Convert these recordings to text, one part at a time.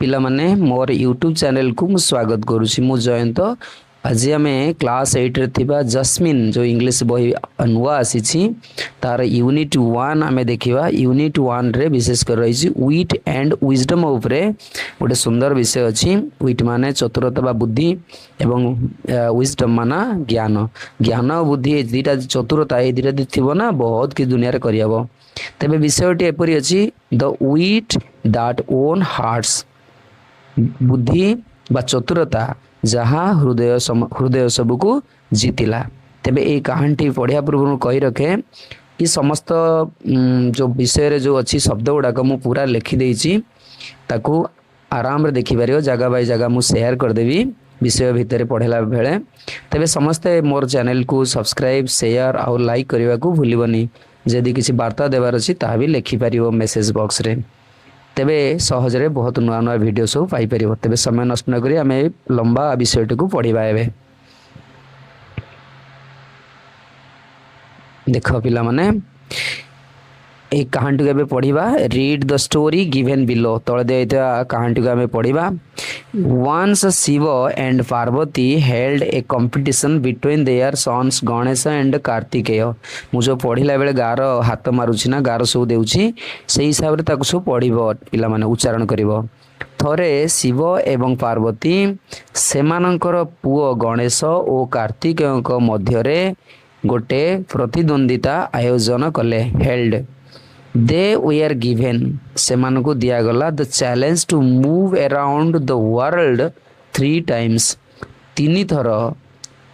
पिला माने मोर YouTube channel को मु स्वागत करुछि। मु जयंत। आज आम क्लास 8 रे थिबा जस्मिन जो इंग्लिश बही नुआ आसी तार यूनिट 1 आम देखा। यूनिट 1 रे विशेष कर रही वीट एंड विजडम उपरे गोटे सुंदर विषय अच्छी। वीट माने चतुरता बा बुद्धि एवं विजडम माना ज्ञान। ज्ञान और बुद्धि दुटा चतुरता ये दुटा थी ना बहुत कि दुनिया रे करहब। तेरे विषयटी एपरी अच्छी the wheat that own hearts. बुद्धि बा चतुरता जहाँ हृदय सबको जीतिला। तेबे ये कहानी पढ़िया पूर्व कही रखे कि समस्त जो विषय रे जो अच्छी शब्द गुड़ाक मु पूरा लिखिदेची ताकू आराम रे देखिपार जगह बाय जगह मु शेयर करदेवी विषय भितर पढ़ेला बेले। तेबे समस्ते मोर चैनल को सब्सक्राइब शेयर और लाइक करने को भूलबनी। जदि किसी वार्ता देवार अच्छी ता भी लिखिपार मेसेज बॉक्स रे। तेबे सहजरे बहुत नुआ नुआ वीडियो सब पाई परिबो। तेबे समय नष्ट न करी आमे लंबा विषयटी को पढ़िबा। एबे देखो पिला माने एक कहानी को पढ़िबा। Read the story given below. तले दिया कहानी को पढ़िबा। Once Shiva and Parvati held a competition between their sons Ganesha and Kartikeya। मु जो पढ़िला बेले गार हाथ मारुछि ना गार सब देउछि से हिसाब रे ताकु सब पढ़िबो पिला माने उच्चारण करिवो। थरे शिव एवं पार्वती सेमानंकर पुओ गणेश और कार्तिकेयक मध्यरे गोटे प्रतिद्वंदिता आयोजन कले। हेल्ड दे वे गिवेन सेमान को दिया गला the challenge to move around the world 3 times. 3 थर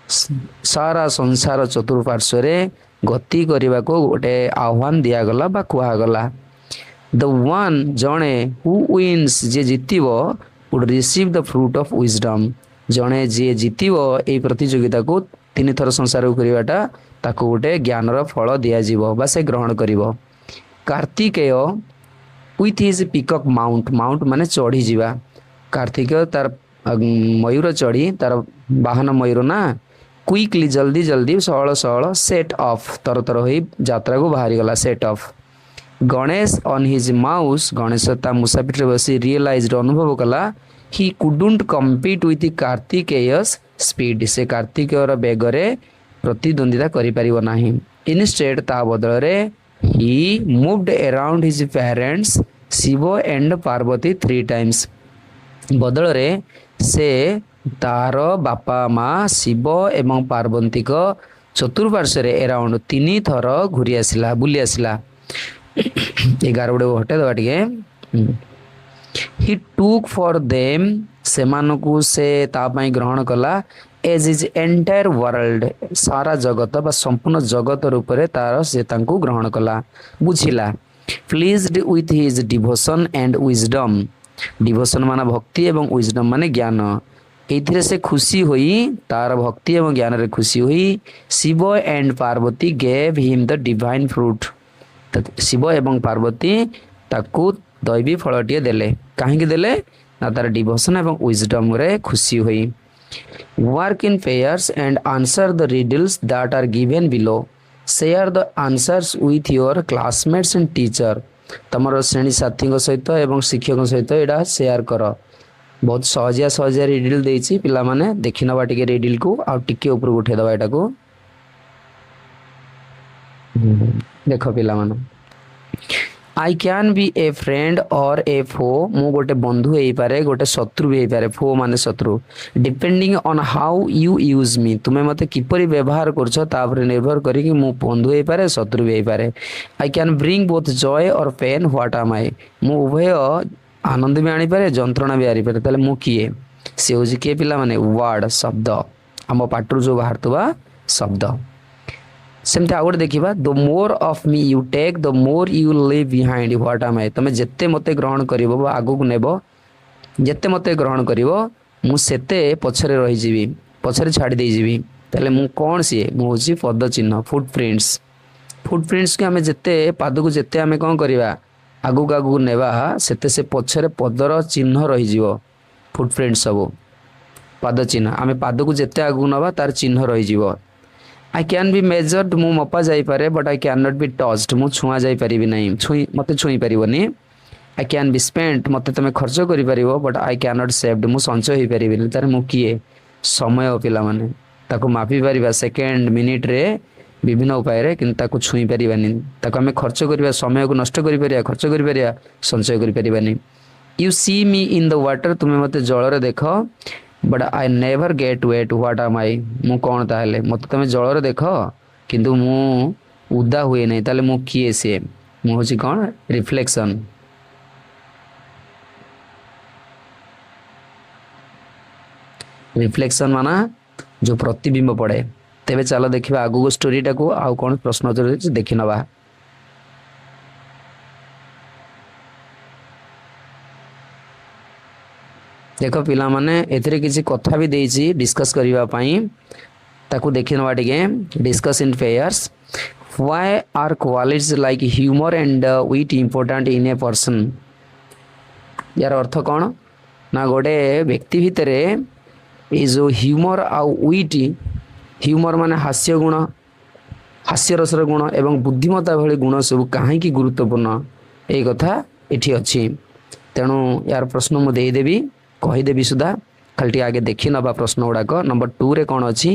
सारा संसार चतुर्पार्श्व रे गति करने को गोटे आह्वान दिया गला बा कुहागला। द वन जणे हु विन्स जे जीतिबो would receive the fruit of wisdom. जणे जे जीतिबो ए प्रतियोगिता को 3 थर संसार को करवाटा ताको गोटे ज्ञानर फल दिया जीवो बा से ग्रहण करिवो। Kartikeya with his peacock mount. Mount माने चढ़ी जीवा। कार्तिकेय तार मयूर चढ़ी तार वाहन मयूर ना क्विकली जल्दी जल्दी सहल सहल सेट ऑफ तर तर हो यात्रा को बाहरी गला। Set off. Ganesh on his mouse. Ganesh ता मुसाफिर बसी रियलाइज्ड अनुभव कला he couldn't compete with Kartikeya's speed. से कार्तिकेयर बेगरे प्रतिद्वंदिता करि परिबो नाही। इनस्टेड ता बदल रे he moved around his parents Shiva and Parvati 3 times। बदल रे से तार बापा माँ शिव एवं पार्वती को चतुर्पार्श्व रे अराउंड 3 थर घूरी आसला बुली आसला। 11 गोटे हटे दबा टिके। he took for them सेमानकु से तापाई ग्रहण कला एज इज एंटायर वर्ल्ड। सारा जगत बा संपूर्ण जगत रूपरे तार से तांकु ग्रहण कला बुझिला। Pleased with his devotion and wisdom. Devotion माना भक्ति एवं विजडम माने ज्ञान। एथिरे से खुशी होई तार भक्ति एवं ज्ञान रे खुशी होई Shiva and Parvati gave him the divine fruit. Shiva एवं पार्वती ताकु दैवी फलटिए देले। काहेकि देले ना तार डिवोशन एवं विजडम रे खुशी होई। Work in pairs and answer the riddles that are given below. Share the answers with your classmates and teacher। तमरो श्रेणी साथी सहित एवं शिक्षक सहित एडा शेयर कर। बहुत सहजिया सहजिया रिडिल देछि पिला माने देखि नबा टिके रिडिल को आ टिके ऊपर उठे दबा एटा को। देखो पिला माने I can be A friend और ए फो। मु गोटे बंधु हो पारे गोटे शत्रु भी हो पारे। फो माने शत्रु। Depending on how you use me. तुम्हें मते किपरि व्यवहार करछ तापर निर्भर करी कि मु बंधु हो पारे शत्रु भी हो पारे। I can bring both Joy और पेन व्हाट एम आई। मु उभय आनंद भी आनी पारे जंत्रणा भी आनी पारे। ताले मु किए से होजी के पिला माने वर्ड शब्द आम पाटरू जो बाहरतबा शब्द। सेमती आउट देखिबा the more of me you take the more you leave behind what am I. तमे जेते मते ग्रहण करिवो बा आगु को नेबो जेते मते ग्रहण करिवो मु सेते पछरे रहि जीवी पछरे छाडी दे जीवी। ताले मु कोन सी मु होची पद चिन्ह फुटप्रिंट्स। फुटप्रिंट्स के हमें जेते पाद को जेते हमें कोन करिवा आगु नेबा सेते से पछरे पदर चिन्ह रहि जीवो। फुटप्रिंट्स सब पाद चिन्ह हमें पाद को जेते आगु नबा तार चिन्ह रहि जीवो। आई कैन बी मेजर्ड मु मपा जाई पारे but I can not be touched मु छुआ जाई परिबी नहीं। छुई मते छुई परिबनी। आई कैन बी स्पेंट मत तुम खर्च कर but I can not saved मु संचय हो पारि तार मु किए समय पिला माने ताको मापी पारिबा सेकेंड मिनिट रे विभिन्न उपाय रे किंतु ताको छुई पारिबानी ताको हमें खर्च करिबा समय को नष्ट करि पारिया खर्च करि पारिया संचय करि पारिबानी you see me in the water तुम्हें मते जल रे देख but I never get wet what am I मु कोन ताले मते तुम जल रे देख किंतु मु उदा हुए नहीं ताले मु किए से मु होची कोन रिफ्लेक्शन रिफ्लेक्शन माना जो प्रतिबिंब पड़े तेरे चलो देखा आगू स्टोरीटा को आउ कौन प्रश्न उत्तर देखी नवा देख पिला माने एथिरे किसी कथा भी देइछि डिस्कस करिवा पई ताकू देखि नवा टिके discuss in pairs why are qualities like humour and wit important in a person यार अर्थ कौन ना गोटे व्यक्ति भितरे ये जो ह्यूमर आउ विट ह्यूमर माने हास्य गुण हास्य रसर गुण एवं बुद्धिमत्ता भली गुण सब कहीं गुरुत्वपूर्ण ये कथा एठी अच्छी तेणु यार प्रश्न मु देदेवी कहीदेवी सुधा खाली आगे देखी नवा प्रश्न गुड़ाक नंबर 2 रे कौन अच्छी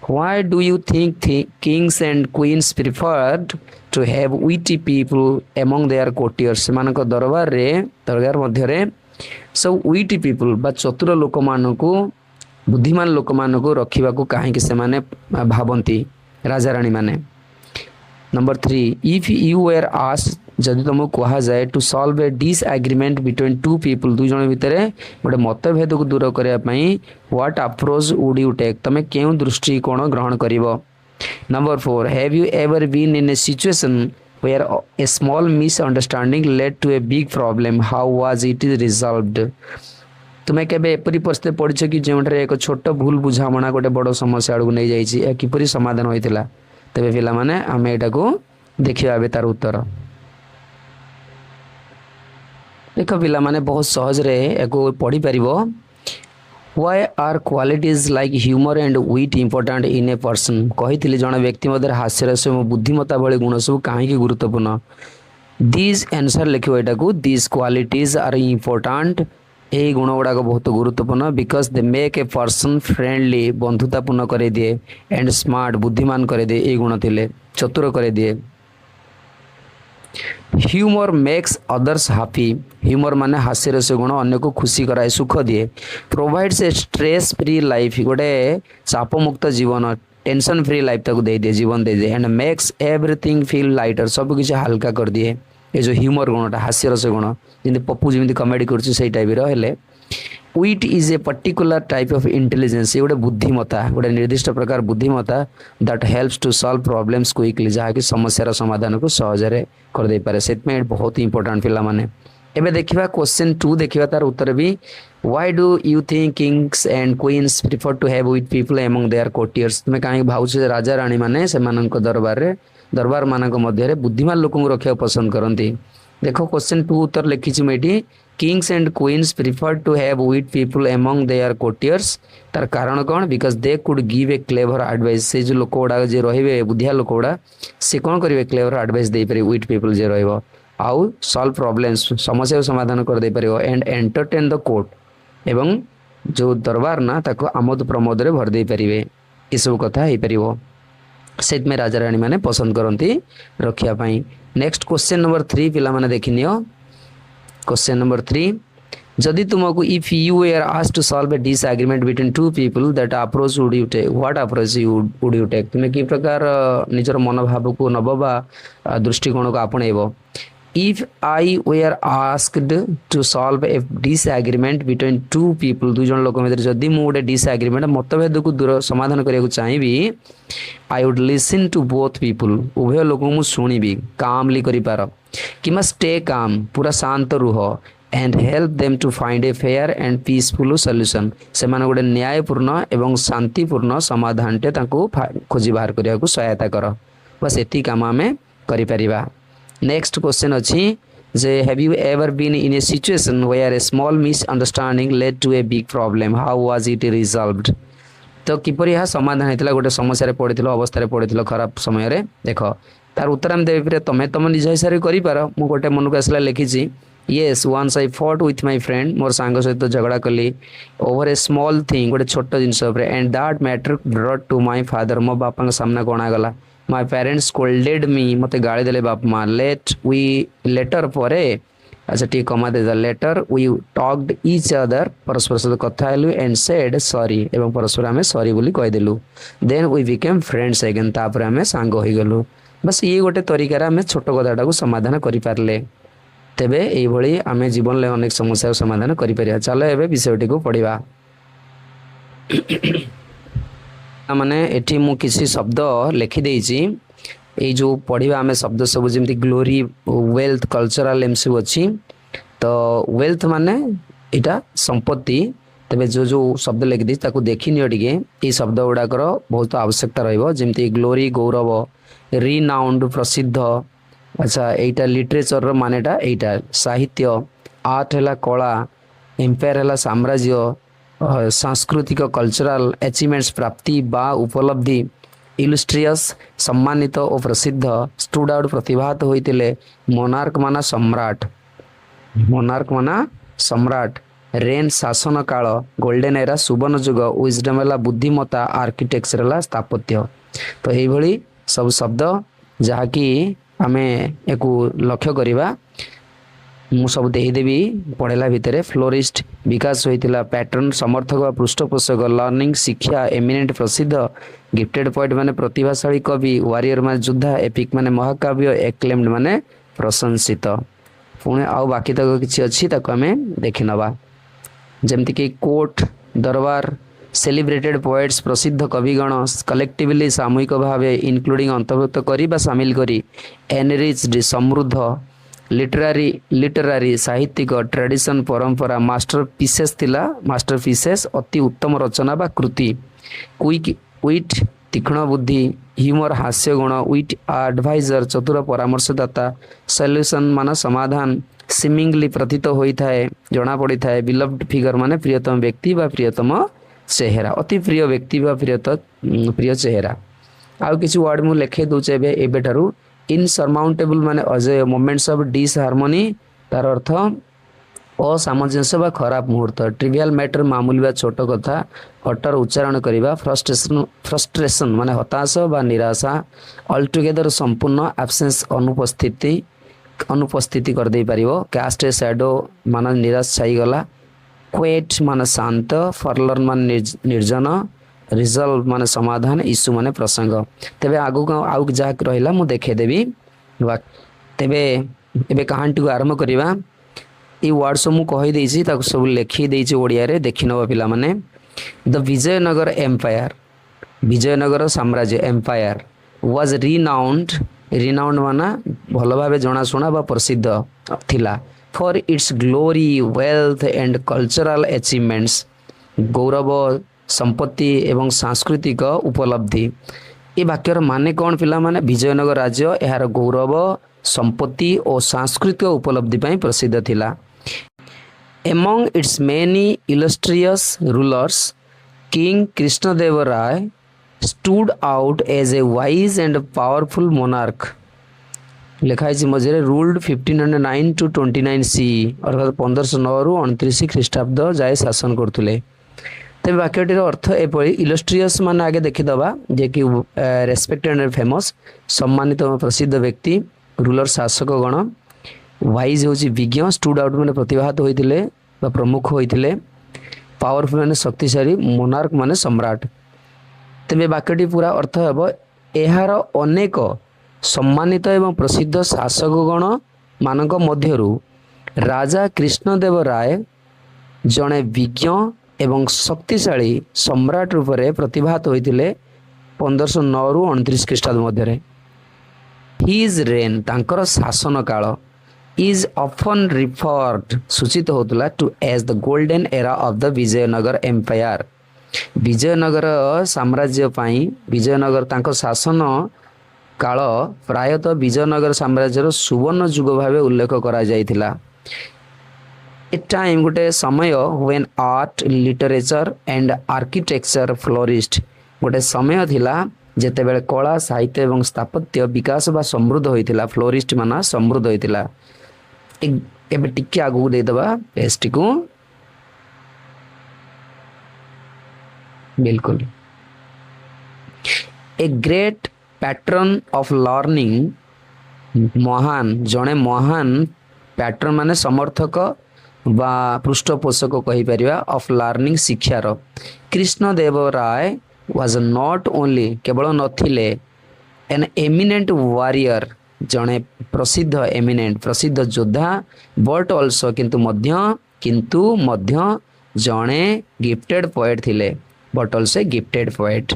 why do you think kings and queens preferred to have witty people among their courtiers सेमानक दरबार मध्य सब विटी पीपल बा चतुर लोक मानकू बुद्धिमान लोक मानक रखा कहीं से माने भावती राजा राणी माने number 3 if you were asked जदि तुमको कहा जाए to solve a disagreement between two people दुई जन भितर गोटे मतभेद को दूर करने what approach would you take तुम क्यों दृष्टिकोण ग्रहण कर number 4 have you ever been in a situation where a small misunderstanding led to a big problem how was it is resolved तुम्हें केबे एपरी परिस्थिति पड़छ कि जोंठरे एक छोट भूल बुझामणा गोटे बड़ समस्या आड़ू नहीं जाइए किपरि समाधान होइतिला तेबे पिला माने आमे एटा को देखिबा बे तार उत्तर देख पिला माने बहुत सहज रे एको पढ़ी परिबो why are qualities like humour and wit important in a person कहिथिले जण व्यक्ति मध्य हास्य रस बुद्धिमत्ता भली गुण सब काहे गुरुत्वपूर्ण दिस आंसर लिखिबो एटा को दिस क्वालिटीज आर इंपोर्टेंट यही गुण गुड़ाक बहुत गुरुत्वपूर्ण because they make a person friendly बंधुतापूर्ण कर दिए एंड स्मार्ट बुद्धिमान कर दिए ये गुण थे चतुर कर दिए humour makes others happy humour माने हास्य रस गुण अन्य को खुशी कराए सुख दिए provides a stress free life गोटे चाप मुक्त जीवन टेंशन फ्री लाइफ तक दे दिए जीवन दे दिए and makes everything feel lighter सब किसी हल्का कर दिए ये जो ह्यूमर गुणटा हास्य रस गुण जमी पप्पू जमी कमेडी कर टाइप रे wit is a particular type of intelligence ये गोटे बुद्धिमत्ता गोटे निर्दिष्ट प्रकार बुद्धिमत्ता that helps to solve problems quickly जहाँकि समस्यार समाधान को सहजरे कर दे पारे से बहुत इंपोर्टेंट पिला माने एबे देखिबा क्वेश्चन 2 देखिबा तार उत्तर भी why do you think kings and queens prefer to have with people among their courtiers तुम्हें कहीं भावुछ राजा राणी माने सेमानक दरबार मानक मध्य बुद्धिमान लोक रखा पसंद करती देखो क्वेश्चन 2 उत्तर लिखी मुझे kings and queens prefer to have with people among their courtiers तार कारण कौन because they could give a clever advice से जो लोक गुड़ा जे रे बुद्धिया लोक गुड़ा से कौन करेंगे क्लेवर एडवाइस दे पारे विथ पीपल जे आउ सॉल्व प्रॉब्लम्स समस्या समाधान कर दे पारिबो एंड एंटरटेन द कोर्ट एवं जो दरबार ना ताको आमोद प्रमोद रे भर दे पारिबे ये सब कथा हे पारिबो से राजा राणी माने पसंद करती रखिया पाई नेक्स्ट क्वेश्चन नंबर 3 पिला माने देखिनियो क्वेश्चन नंबर 3 जदि तुमको if you were asked to solve a disagreement between two people that approach would you take what approach would you take तुम्हें कि प्रकार निजर मनोभाव को नब बा दृष्टिकोण को आपणेबो If I were asked to solve a disagreement between two people दुई जन लोक मध्य जदि मु गोटे डिसएग्रीमेंट मतभेद को दूर समाधान करने को चाहिए I would listen to both people उभय लोक मु शुणिबी कामली करि पार किमा स्टे काम पूरा शांत रुह and help them to find a fair and peaceful solution से माने गोटे न्यायपूर्ण एवं शांतिपूर्ण समाधान टे ताको खोजी बाहर करिया को सहायता कर बस एती काम आमे करि परिबा नेक्स्ट क्वेश्चन अच्छी जे have you ever been in a situation where a small misunderstanding led to a big problem how was it resolved तो किपरि यह समाधान होता गोटे समस्या रे पड़िथिलो अवस्था रे पड़िथिलो खराब समय रे देख तार उत्तर हम देबे तमे निज हिसाब से करि पार मु गोटे मन को आसला लिखिछि Yes, once I fought with my friend, मोर सांग सहित झगड़ा कली over a small thing, गोटे छोट जिनस and that matter brought to my father, मो बापा सामना कोणा गला. My parents scolded me, मते गाली देले बाप माँ. Later परे अच्छा ठीक कमा दे later we talked each other, परस्पर सहित कथा हेलु and said sorry, एवं परस्पर आमे sorry बोली कहि देलु. Then we became friends again, तापर आमे सांग होई गलु. बस ये गोटे तरीका आमे छोट कथाटा को समाधान करि पारले. तेबे एइभଳି आमे जीवन ले अनेक समस्या समाधान करि परिया. चलो एबे विषयटी को पढिबा. माने एठी मु किसी शब्द लिखि देइछि. ए जो पढिबा आमे शब्द सब जेमति ग्लोरी, वेल्थ, कल्चरल एमसी अछि. तो वेल्थ माने एटा संपत्ति. तेबे जो जो शब्द लिखि दै ताको देखिनियो टिके. ए शब्द गुडाकर बहुत आवश्यकता रहइबो. जेमति ग्लोरी गौरव, रिनाउंड प्रसिद्ध. अच्छा एटा लिटरेचर रो मानेटा एटा साहित्य, आर्ट हैला कला, एम्पायर हैला साम्राज्य, सांस्कृतिक कल्चरल अचीवमेंट्स प्राप्ति बा उपलब्धि, इलस्ट्रियस सम्मानित और प्रसिद्ध, स्टूड आउट प्रतिभात होइतिले, मोनार्क माना सम्राट, मोनार्क माना सम्राट, रेन शासन काल, गोल्डन एरा सुवर्ण जुग, विजडम हैला बुद्धिमत्ता, आर्किटेक्चर हैला स्थापत्य. तो एई भली सब शब्द जहाँकि आमे एको लक्ष्य करिबा. मु सब देदेवी पढ़ेला भितर फ्लोरिस्ट विकास होइतिला, पैटर्न समर्थक व पृष्ठपोषक, लर्निंग शिक्षा, एमिनेंट प्रसिद्ध, गिफ्टेड पोएट माने प्रतिभाशाली कवि, वारियर माने योद्धा, एपिक माने महाकाव्य, एक्लेम्ड माने प्रशंसित. पुणे आउ बाकी तक किछि अछि ताको आमे देखि नबा. जेमति कि कोर्ट दरबार, सेलिब्रेटेड पोएट्स प्रसिद्ध कविगण, कलेक्टिवली सामूहिक भावे इंक्लूडिंग अंतर्भुक्त करी बा शामिल करी, एनरिच्ड समृद्ध, लिटरारी साहित्यिक, ट्रेडिशन परंपरा, मास्टर पीसेस थिला, मास्टर पीसेस अति उत्तम रचना बा कृति, क्विक विट तीक्ष्ण बुद्धि, ह्यूमर हास्य गुण, विट एडवाइजर चतुर परामर्शदाता, सॉल्यूशन मान समाधान, सिमिंगली प्रतीत होई थाए जना पड़ी थाए, बिलव्ड फिगर माने प्रियतम व्यक्ति बा प्रियतम चेहरा, अति प्रिय व्यक्ति बा प्रिय चेहरा. आउ किछि वर्ड मु लिखे दोचे एबे ठारू. इनसरमाउंटेबल माने अजय, मोमेंट्स ऑफ डिसहार्मनी तार अर्थ असामंजस्य बा खराब मुहूर्त, ट्रिवियल मैटर मामूली बा छोट कथा, हटर उच्चारण करिबा, फ्रस्ट्रेशन माने हताश बा निराशा, ऑल टुगेदर संपूर्ण, एब्सेंस अनुपस्थिति कर दे परिबो, कास्ट ए शैडो माने निराश छाई गला, क्वेट माने शांत, फॉरलर्न माने निर्जन, रिजल्व माने समाधान, इश्यू माने प्रसंग. तेबे आगु आउ जहाँ रहिला मु देखे देबी. तेबे एबे कहानी को आरंभ करिबा. ई वर्ड सब मु कहि देछि ताको सब लिखि देछि ओडिया रे, देखि नबा पिला माने. द विजयनगर एम्पायर, विजयनगर साम्राज्य एम्पायर वाज रिनाउंड माना भल भावे जनाशुना बा प्रसिद्ध थिला, for its glory, wealth and cultural achievements, गौरव, संपत्ति एवं सांस्कृतिक उपलब्धि. ये वाक्यर माने कौन पिला माने विजयनगर राज्य यार गौरव, संपत्ति और सांस्कृतिक उपलब्धि ପାଇଁ प्रसिद्ध थिला. Among its many illustrious rulers, King Krishnadeva stood out as a wise and powerful monarch. लिखा है मझे रूल्ड 1509 टू 29 सी अर्थात 1509 रु 29 ख्रीष्टाब्द जाए शासन करते. तेज वाक्यटीर अर्थ एपरी इलस्ट्रियस मान आगे देखीदबा जे कि रेस्पेक्टेड एंड फेमस, सम्मानित प्रसिद्ध व्यक्ति, रूलर शासक गण, वाइज हूँ विज्ञ, स्टूड आउट मैंने प्रतिभात होते प्रमुख होते, पावरफुल मैंने शक्तिशाली, मोनार्क माने सम्राट. तेज वाक्यटी पूरा अर्थ हेब यार अनेक सम्मानित एवं प्रसिद्ध शासकगण मानक मध्यरु राजा कृष्णदेव राय जड़े विज्ञ एवं शक्तिशाली सम्राट रूप से प्रतिभात होते 1509 रु 29 ख्रीष्टाब्द मध्य. हिज रेन तांकर शासन काल इज ऑफन रिफर्ड सूचित होतला to as the golden era of the Vijayanagara empire. Vijayanagara साम्राज्य पाई विजयनगर तांकर शासन काल प्रायतः विजयनगर साम्राज्यर सुवर्ण जुग भाव उल्लेख करा जाइथिला. ए टाइम गोटे समय when art, literature and architecture florist, गोटे समय थिला जेते बेले कला, साहित्य एवं स्थापत्य विकास बा समृद्ध होइथिला. फ्लोरिस्ट माना समृद्ध होइथिला. ଏବେ ଟିକେ ଆଗକୁ ଦେଇଦବା ପେଜଟିକୁ। बिल्कुल a great pattern of learning महान जड़े महान पैटर्न माने समर्थक बा पृष्ठपोषक कहीपर ऑफ लर्निंग शिक्षार कृष्णदेव राय वाज नॉट ओनली केवल नथिले एन एमिनेंट वॉरियर जड़े प्रसिद्ध एमिनेंट प्रसिद्ध योद्धा बट ऑल्सो किंतु मध्य जड़े गिफ्टेड पोएट थिले बट ऑल्सो गिफ्टेड पोएट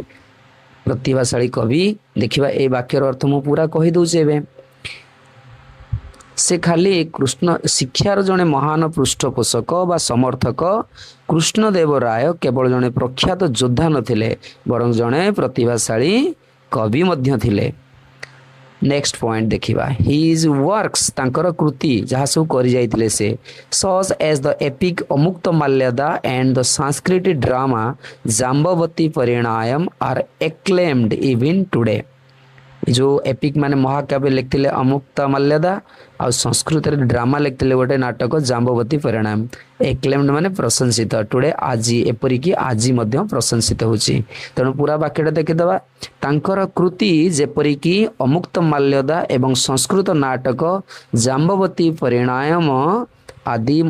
प्रतिभाशाली कवि। देखिबा ए वाक्यर अर्थ मु पूरा कहि दउछे एबे से खाली कृष्ण शिक्षार जड़े महान पृष्ठपोषक बा समर्थक कृष्णदेव राय केवल जड़े प्रख्यात योद्धा नथिले बरं जड़े प्रतिभाशाली कवि मध्य थिले। नेक्स्ट पॉइंट देखिबा हिज वर्क्स तांकर कृति जहाँ सब करि जाइतिले से such as the epic Amuktamalyada and the सांस्कृतिक drama Jambavati Parinayam are acclaimed even today. जो एपिक माने महाकाव्य लिखते अमुक्त माल्यदा आ संस्कृत ड्रामा लिखते गोटे नाटक जाम्बवती परिणाम एक्लेम्ड माने प्रशंसित टुडे आज एपरिकी आज प्रशंसित होची। तेणु पूरा वाक्यटा देखिदबा तांकर कृति जेपरिकी अमुक्त माल्यदा एवं संस्कृत नाटक जाम्बवती परिणाम आदि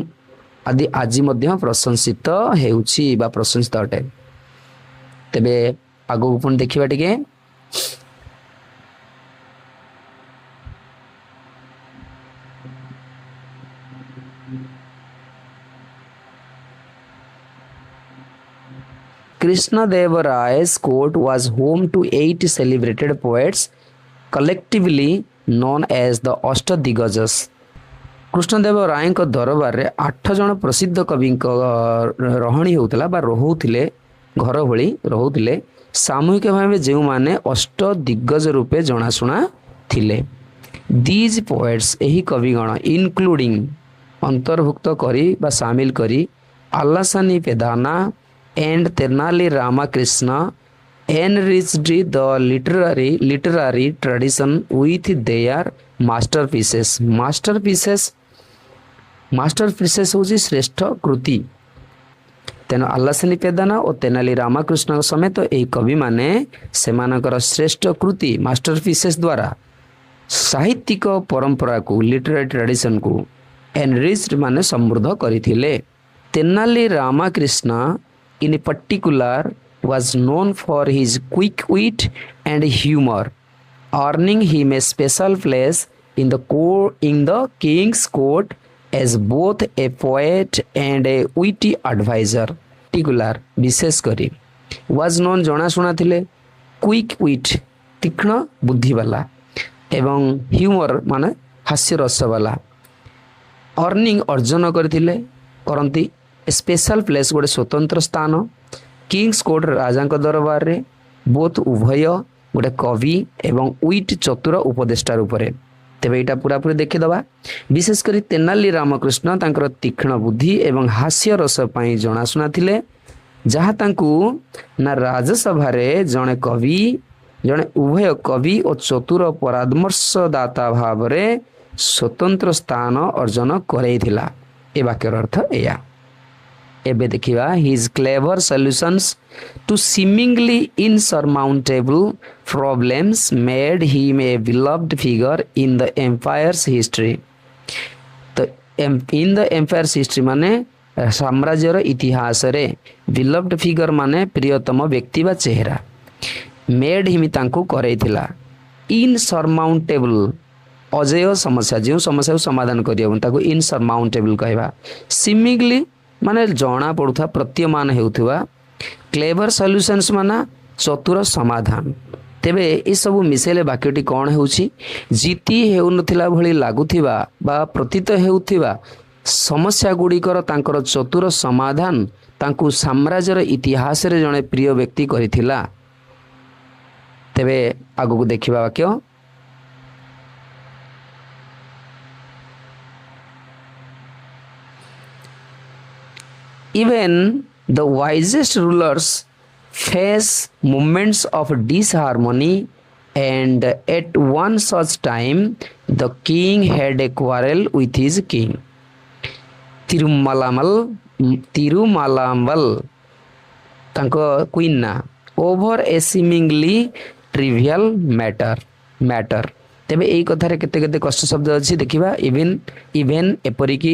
आदि आज प्रशंसित हेउची बा प्रशंसित अटे। तेबे आगो पुन देखिबा टिके Krishnadev Ray's court was home to 8 celebrated poets, collectively known as the Ashtadiggjas. Krishnadeva राय दरबार रे 8 जन प्रसिद्ध कवि रहणी होउतला बा रहुथिले घर भली रहुथिले सामूहिक भाव जो माने अष्ट दिग्गज रूपे जनाशुना थिले। दीज पोएट्स एही कविगण इनक्लूडिंग अंतर्भुक्त करी बा शामिल करी आलासानी पेदाना and Tenali Ramakrishna enriched the literary tradition with their masterpieces होची श्रेष्ठ कृति। तेन आलासानी पेदाना और तेनाली रामकृष्ण समेत यही कवि माने सेमानकर श्रेष्ठ कृति मास्टरपीसेस द्वारा साहित्यिक परंपरा को लिटरेरी ट्रेडिशन को एनरिच्ड माने समृद्ध करथिले। Tenali Ramakrishna in particular was known for his quick wit and humor, earning him a special place in the king's court as both a poet and a witty advisor. Particular विशेष करी was known जना शुना थिले quick wit तीक्ष्ण बुद्धि वाला एवं humor माने हास्य रस वाला अर्निंग अर्जन करती स्पेशल प्लेस गोटे स्वतंत्र स्थान किंग्स कोर्ट राजा दरबार रे बोथ उभय गोटे कवि एवं उइट चतुर उपदेष्टा रूप से। तेबे यहाँ पूरा पूरी देखीदबा विशेषकर तेनाली रामकृष्ण तांकर तीक्ष्ण बुद्धि एवं हास्य रस पाई जनाशुना थिले जहाँ तांकु ना राजसभा रे जड़े कवि जड़े उभय कवि और चतुर परामर्शदाता भाव रे स्वतंत्र स्थान अर्जन करैथिला। ए वाक्यर अर्थ एया। एबे देखिबा his clever solutions to seemingly insurmountable problems made him a beloved figure in the empire's history। तो in the empire's history माने साम्राज्यर इतिहास रे beloved figure माने प्रियतम व्यक्ति बा चेहरा made him तांको करैथिला insurmountable अजय समस्या जो समस्या समाधान करियो ताको insurmountable कहबा seemingly माने जना पड़ुथा प्रतीयमान हेउथुवा क्लेवर सॉल्यूशंस माना चतुर समाधान। तेबे ए सब मिसेले वाक्यटी कौन हेउची जीती हेउनथिला भली लागुथिबा बा प्रतीत हेउथिबा समस्या गुड़िकर तांकर चतुर समाधान तांकु साम्राज्यर इतिहास रे जने प्रिय व्यक्ति करिथिला। तेबे आगु देखिबा वाक्य Even the wisest rulers face moments of disharmony, and at one such time the king had a quarrel with his king. ତିରୁମାଲାମଲ ତିରୁମାଲାମଲ ତାଙ୍କ କୁଇନ୍ ନା ଓଭର ଏ ସିମିଂଲି ଟ୍ରିଭିଆଲ ମ୍ୟାଟର। ତେବେ ଏଇ କଥାରେ କେତେ କେତେ କଷ୍ଟ ଶବ୍ଦ ଅଛି ଦେଖିବା। ଇଭେନ୍ ଏପରିକି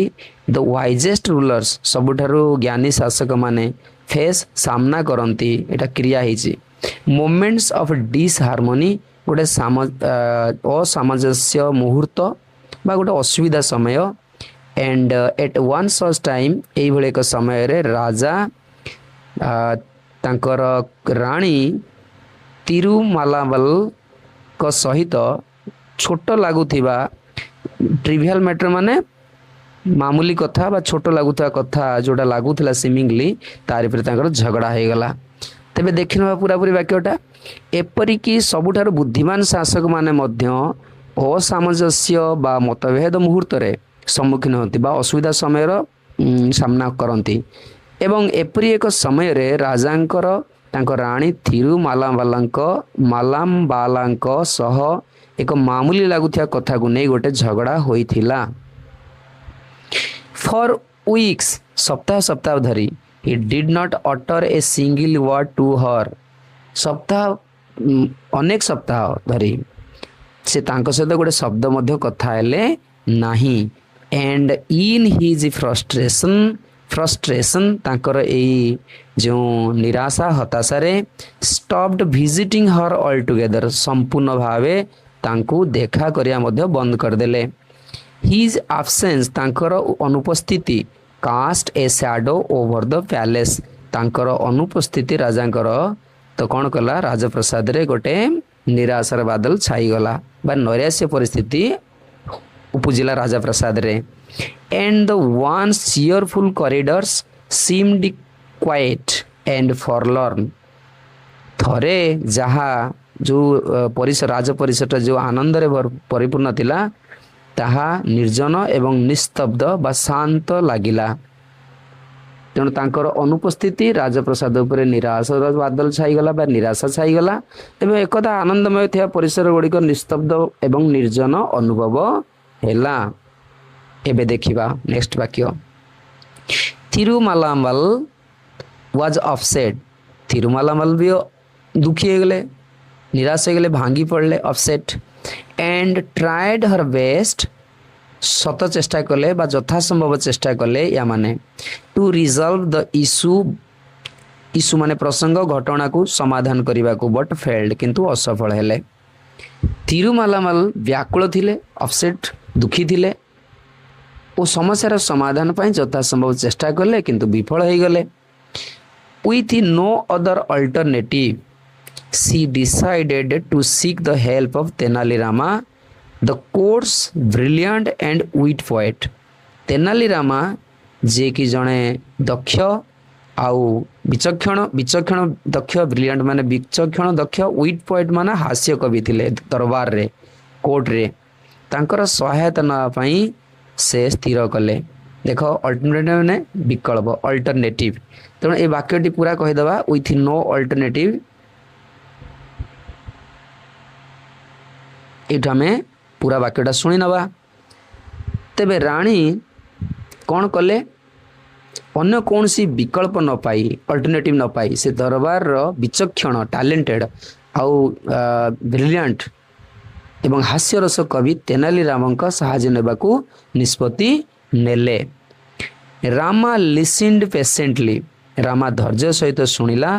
ଦ ୱାଇଜେଷ୍ଟ ରୁଲର୍ସ ସବୁଠାରୁ ଜ୍ଞାନୀ ଶାସକ ମାନେ ଫେସ୍ ସାମ୍ନା କରନ୍ତି, ଏଇଟା କ୍ରିୟା ହେଇଛି। ମୋମେଣ୍ଟସ୍ ଅଫ୍ ଡିସହାରମୋନି ଗୋଟେ ଅସାମଞ୍ଜସ୍ୟ ମୁହୂର୍ତ୍ତ ବା ଗୋଟେ ଅସୁବିଧା ସମୟ। And at one such time ଏଇଭଳି ଏକ ସମୟରେ ରାଜା ତାଙ୍କର ରାଣୀ ତିରୁମାଲାମଲଙ୍କ ସହିତ ଛୋଟ ଲାଗୁଥିବା ଟ୍ରିଭିଆଲ ମ୍ୟାଟର ମାନେ ମାମୁଲି କଥା ବା ଛୋଟ ଲାଗୁଥିବା କଥା ଯୋଉଟା ଲାଗୁଥିଲା ସିମିଂଲି ତାରି ଉପରେ ତାଙ୍କର ଝଗଡ଼ା ହେଇଗଲା। ତେବେ ଦେଖିନେବା ପୁରାପୁରି ବାକ୍ୟଟା। ଏପରିକି ସବୁଠାରୁ ବୁଦ୍ଧିମାନ ଶାସକ ମାନେ ମଧ୍ୟ ଅସାମଞ୍ଜସ୍ୟ ବା ମତଭେଦ ମୁହୂର୍ତ୍ତରେ ସମ୍ମୁଖୀନ ହୁଅନ୍ତି ବା ଅସୁବିଧା ସମୟର ସାମ୍ନା କରନ୍ତି। ଏବଂ ଏପରି ଏକ ସମୟରେ ରାଜାଙ୍କର ତାଙ୍କ ରାଣୀ ତିରୁମାଲାମ୍ବାଲାଙ୍କ ସହ ଏକ ମାମୁଲି ଲାଗୁଥିବା କଥାକୁ ନେଇ ଗୋଟେ ଝଗଡ଼ା ହୋଇଥିଲା। ଫର୍ ୱିକ୍ସ ସପ୍ତାହ ସପ୍ତାହ ଧରି he did not utter a single word to her। ଅନେକ ସପ୍ତାହ ଧରି ସେ ତାଙ୍କ ସହିତ ଗୋଟେ ଶବ୍ଦ ମଧ୍ୟ କଥା ହେଲେ ନାହିଁ। and in his frustration ତାଙ୍କର ଏଇ ଯେଉଁ ନିରାଶା ହତାଶାରେ stopped visiting her altogether ସମ୍ପୂର୍ଣ୍ଣ ଭାବେ ତାଙ୍କୁ ଦେଖା କରିବା ମଧ୍ୟ ବନ୍ଦ କରିଦେଲେ। his absence ତାଙ୍କର ଅନୁପସ୍ଥିତି cast a shadow over the palace ତାଙ୍କର ଅନୁପସ୍ଥିତି ରାଜାଙ୍କର ତ କ'ଣ କଲା ରାଜପ୍ରସାଦରେ ଗୋଟେ ନିରାଶାର ବାଦଲ ଛାଇଗଲା ବା ନୈରାଶ୍ୟ ପରିସ୍ଥିତି ଉପୁଜିଲା ରାଜପ୍ରସାଦରେ। and the once cheerful corridors seemed quiet and forlorn ଥରେ ଯାହା ଯେଉଁ ରାଜ ପରିସରଟା ଯେଉଁ ଆନନ୍ଦରେ ପରିପୂର୍ଣ୍ଣ ଥିଲା ତାହା ନିର୍ଜନ ଏବଂ ନିସ୍ତବ୍ଧ ବା ଶାନ୍ତ ଲାଗିଲା। ତେଣୁ ତାଙ୍କର ଅନୁପସ୍ଥିତି ରାଜପ୍ରସାଦ ଉପରେ ନିରାଶାର ବାଦଲ ଛାଇଗଲା ବା ନିରାଶା ଛାଇଗଲା ଏବଂ ଏକଦା ଆନନ୍ଦମୟ ଥିବା ପରିସର ଗୁଡ଼ିକ ନିସ୍ତବ୍ଧ ଏବଂ ନିର୍ଜନ ଅନୁଭବ ହେଲା। ଏବେ ଦେଖିବା ନେକ୍ସଟ ବାକ୍ୟ। ତିରୁମାଲାମଲ ୱାଜ ଅପସେଟ୍ ତିରୁମାଲାମଲ ବି ଦୁଃଖୀ ହେଇଗଲେ, ନିରାଶ ହେଇଗଲେ, ଭାଙ୍ଗି ପଡ଼ିଲେ, ଅପସେଟ୍। ଏଣ୍ଡ ଟ୍ରାଏଡ ହର ବେଷ୍ଟ ଶତ ଚେଷ୍ଟା କଲେ ବା ଯଥାସମ୍ଭବ ଚେଷ୍ଟା କଲେ ୟା ମାନେ ଟୁ ରିଜଲ୍ଭ ଦ ଇସ୍ୟୁ ମାନେ ପ୍ରସଙ୍ଗ ଘଟଣାକୁ ସମାଧାନ କରିବାକୁ ବଟ୍ ଫେଲ୍ଡ କିନ୍ତୁ ଅସଫଳ ହେଲେ। ତିରୁମାଲାମଲ ବ୍ୟାକୁଳ ଥିଲେ, ଅପସେଟ୍ ଦୁଃଖୀ ଥିଲେ ଓ ସମସ୍ୟାର ସମାଧାନ ପାଇଁ ଯଥାସମ୍ଭବ ଚେଷ୍ଟା କଲେ କିନ୍ତୁ ବିଫଳ ହେଇଗଲେ। With no other alternative she decided to seek the help of Tenali Rama, the court's brilliant and wit poet। Tenali Rama ଯିଏକି ଜଣେ ଦକ୍ଷ ଆଉ ବିଚକ୍ଷଣ ଦକ୍ଷ ବ୍ରିଲିଆଣ୍ଟ ମାନେ ବିଚକ୍ଷଣ ଦକ୍ଷ, ୱିଟ୍ ପଏଣ୍ଟ ମାନେ ହାସ୍ୟ କବି ଥିଲେ ଦରବାରରେ କୋର୍ଟରେ, ତାଙ୍କର ସହାୟତା ନେବା ପାଇଁ ସେ ସ୍ଥିର କଲେ। ଦେଖ ଅଲ୍ଟରନେଟିଭ ମାନେ ବିକଳ୍ପ ଅଲ୍ଟରନେଟିଭ, ତେଣୁ ଏ ବାକ୍ୟଟି ପୁରା କହିଦେବା ୱିଥ୍ no alternative। ଏଇଠୁ ଆମେ ପୁରା ବାକ୍ୟଟା ଶୁଣି ନେବା। ତେବେ ରାଣୀ କ'ଣ କଲେ? ଅନ୍ୟ କୌଣସି ବିକଳ୍ପ ନ ପାଇ ଅଲ୍ଟରନେଟିଭ ନ ପାଇ ସେ ଦରବାରର ବିଚକ୍ଷଣ ଟ୍ୟାଲେଣ୍ଟେଡ଼ ଆଉ ବ୍ରିଲିଆଣ୍ଟ ଏବଂ ହାସ୍ୟରସ କବି ତେନାଲି ରାମଙ୍କ ସାହାଯ୍ୟ ନେବାକୁ ନିଷ୍ପତ୍ତି ନେଲେ। ରାମା ଲିସନ୍ଡ ପେସେଣ୍ଟଲି ରାମା ଧୈର୍ଯ୍ୟ ସହିତ ଶୁଣିଲା।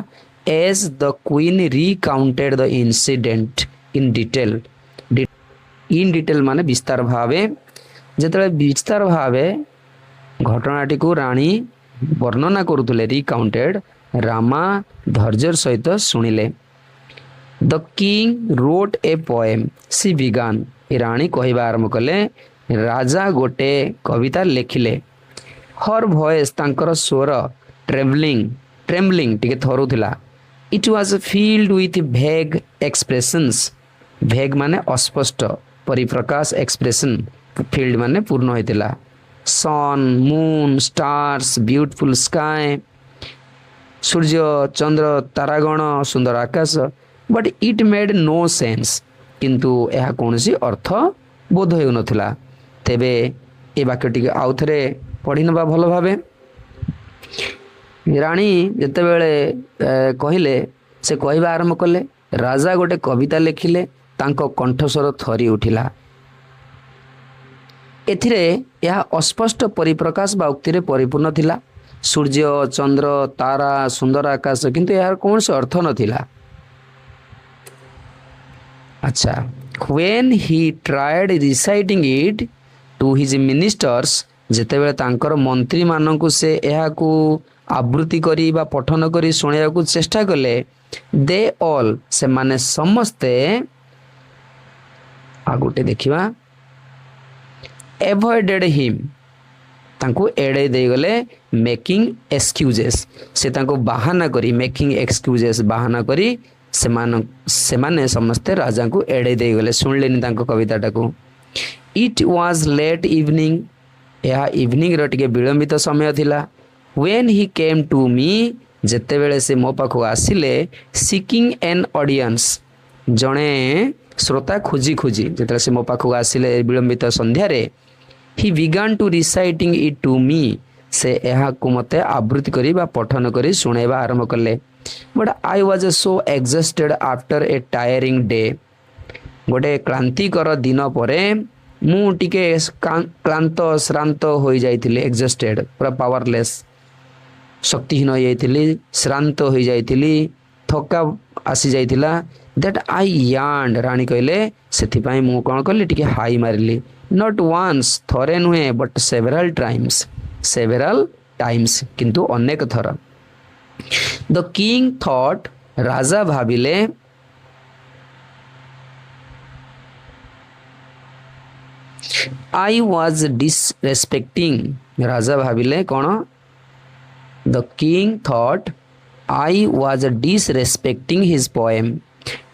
As the queen recounted the incident in detail ମାନେ ବିସ୍ତାର ଭାବେ, ଯେତେବେଳେ ବିସ୍ତାର ଭାବେ ଘଟଣାଟିକୁ ରାଣୀ ବର୍ଣ୍ଣନା କରୁଥିଲେ ରିକାଉଣ୍ଟେଡ, ରାମା ଧୈର୍ଯ୍ୟର ସହିତ ଶୁଣିଲେ। The king wrote a poem she began ଏ ରାଣୀ କହିବା ଆରମ୍ଭ କଲେ, ରାଜା ଗୋଟେ କବିତା ଲେଖିଲେ। ହର୍ ଭଏସ୍ ତାଙ୍କର ସ୍ୱର ଟ୍ରେମ୍ବଲିଂ ଟିକେ ଥରୁଥିଲା। It was filled with vague expressions, vague ମାନେ ଅସ୍ପଷ୍ଟ ପରିପ୍ରକାଶ, ଏକ୍ସପ୍ରେସନ୍ ଫିଲ୍ଡ ମାନେ ପୂର୍ଣ୍ଣ ହୋଇଥିଲା। Sun, moon, stars, beautiful sky, ସୂର୍ଯ୍ୟ, ଚନ୍ଦ୍ର, ତାରାଗଣ, ସୁନ୍ଦର ଆକାଶ। But it made no sense, କିନ୍ତୁ ଏହା କୌଣସି ଅର୍ଥ ବୋଧ ହେଉନଥିଲା। ତେବେ ଏ ବାକ୍ୟଟିକୁ ଆଉଥରେ पढ़ी नवा भल भावे। राणी जितेबले कहले से कहवा आरंभ कले राजा गोटे कविता लिखिले तांको कंठस्वर थरी उठिला। एथिरे यह अस्पष्ट परिप्रकाश बा उक्ति परिपूर्ण थिला। सूर्य चंद्र तारा सुंदर आकाश किंतु यार कौन से अर्थ नथिला। अच्छा when he tried reciting it to his ministers जेतेबेले तांकर मंत्री मानकु से एहाकू आवृत्ति करी बा पठन करी सुनिया को चेष्टा कले दे ऑल से माने समस्ते आ गोटे देखिबा एवॉइडेड हिम तांको एड़े दे गले मेकिंग एक्सक्यूजेस से तांको बहाना करी मेकिंग एक्सक्यूजेस बहाना करी सेमाने समस्ते राजा को एड़े दे गले सुनलेनी तांको कविताटा को। इट वाज लेट इवनिंग यह इवनिंग रो टिके विलंबित समय थिला। When he came to me जेते बेले से मो पाखु आसिले सीकिंग एन ऑडियंस जणे श्रोता खोजी खोजी जेते से मो पाखु आसिले विलंबित संध्या रे he began to reciting it to me से यह को मते आवृत्ति करी बा पठन करी सुनेबा आरंभ कले। But I was so exhausted after a tiring day गोटे क्रांतिकर दिन परे मु टिके क्लांत श्रांत हो जाइथिले एग्जॉस्टेड पूरा पावरलेस शक्तिहीन हो जाइथिली श्रांत हो जाइथिली थका आसी जाइथिला। दैट आई यार्न रानी कहले सेथिपाई मु कोन करली टिके हाई मारली नॉट वंस थरे नुहे बट सेवरल टाइम्स किंतु अनेक थर। द किंग थॉट राजा भाबिले आई वाज डिसरेस्पेक्टिंग राजा भाबिले कौन the king thought I was disrespecting his poem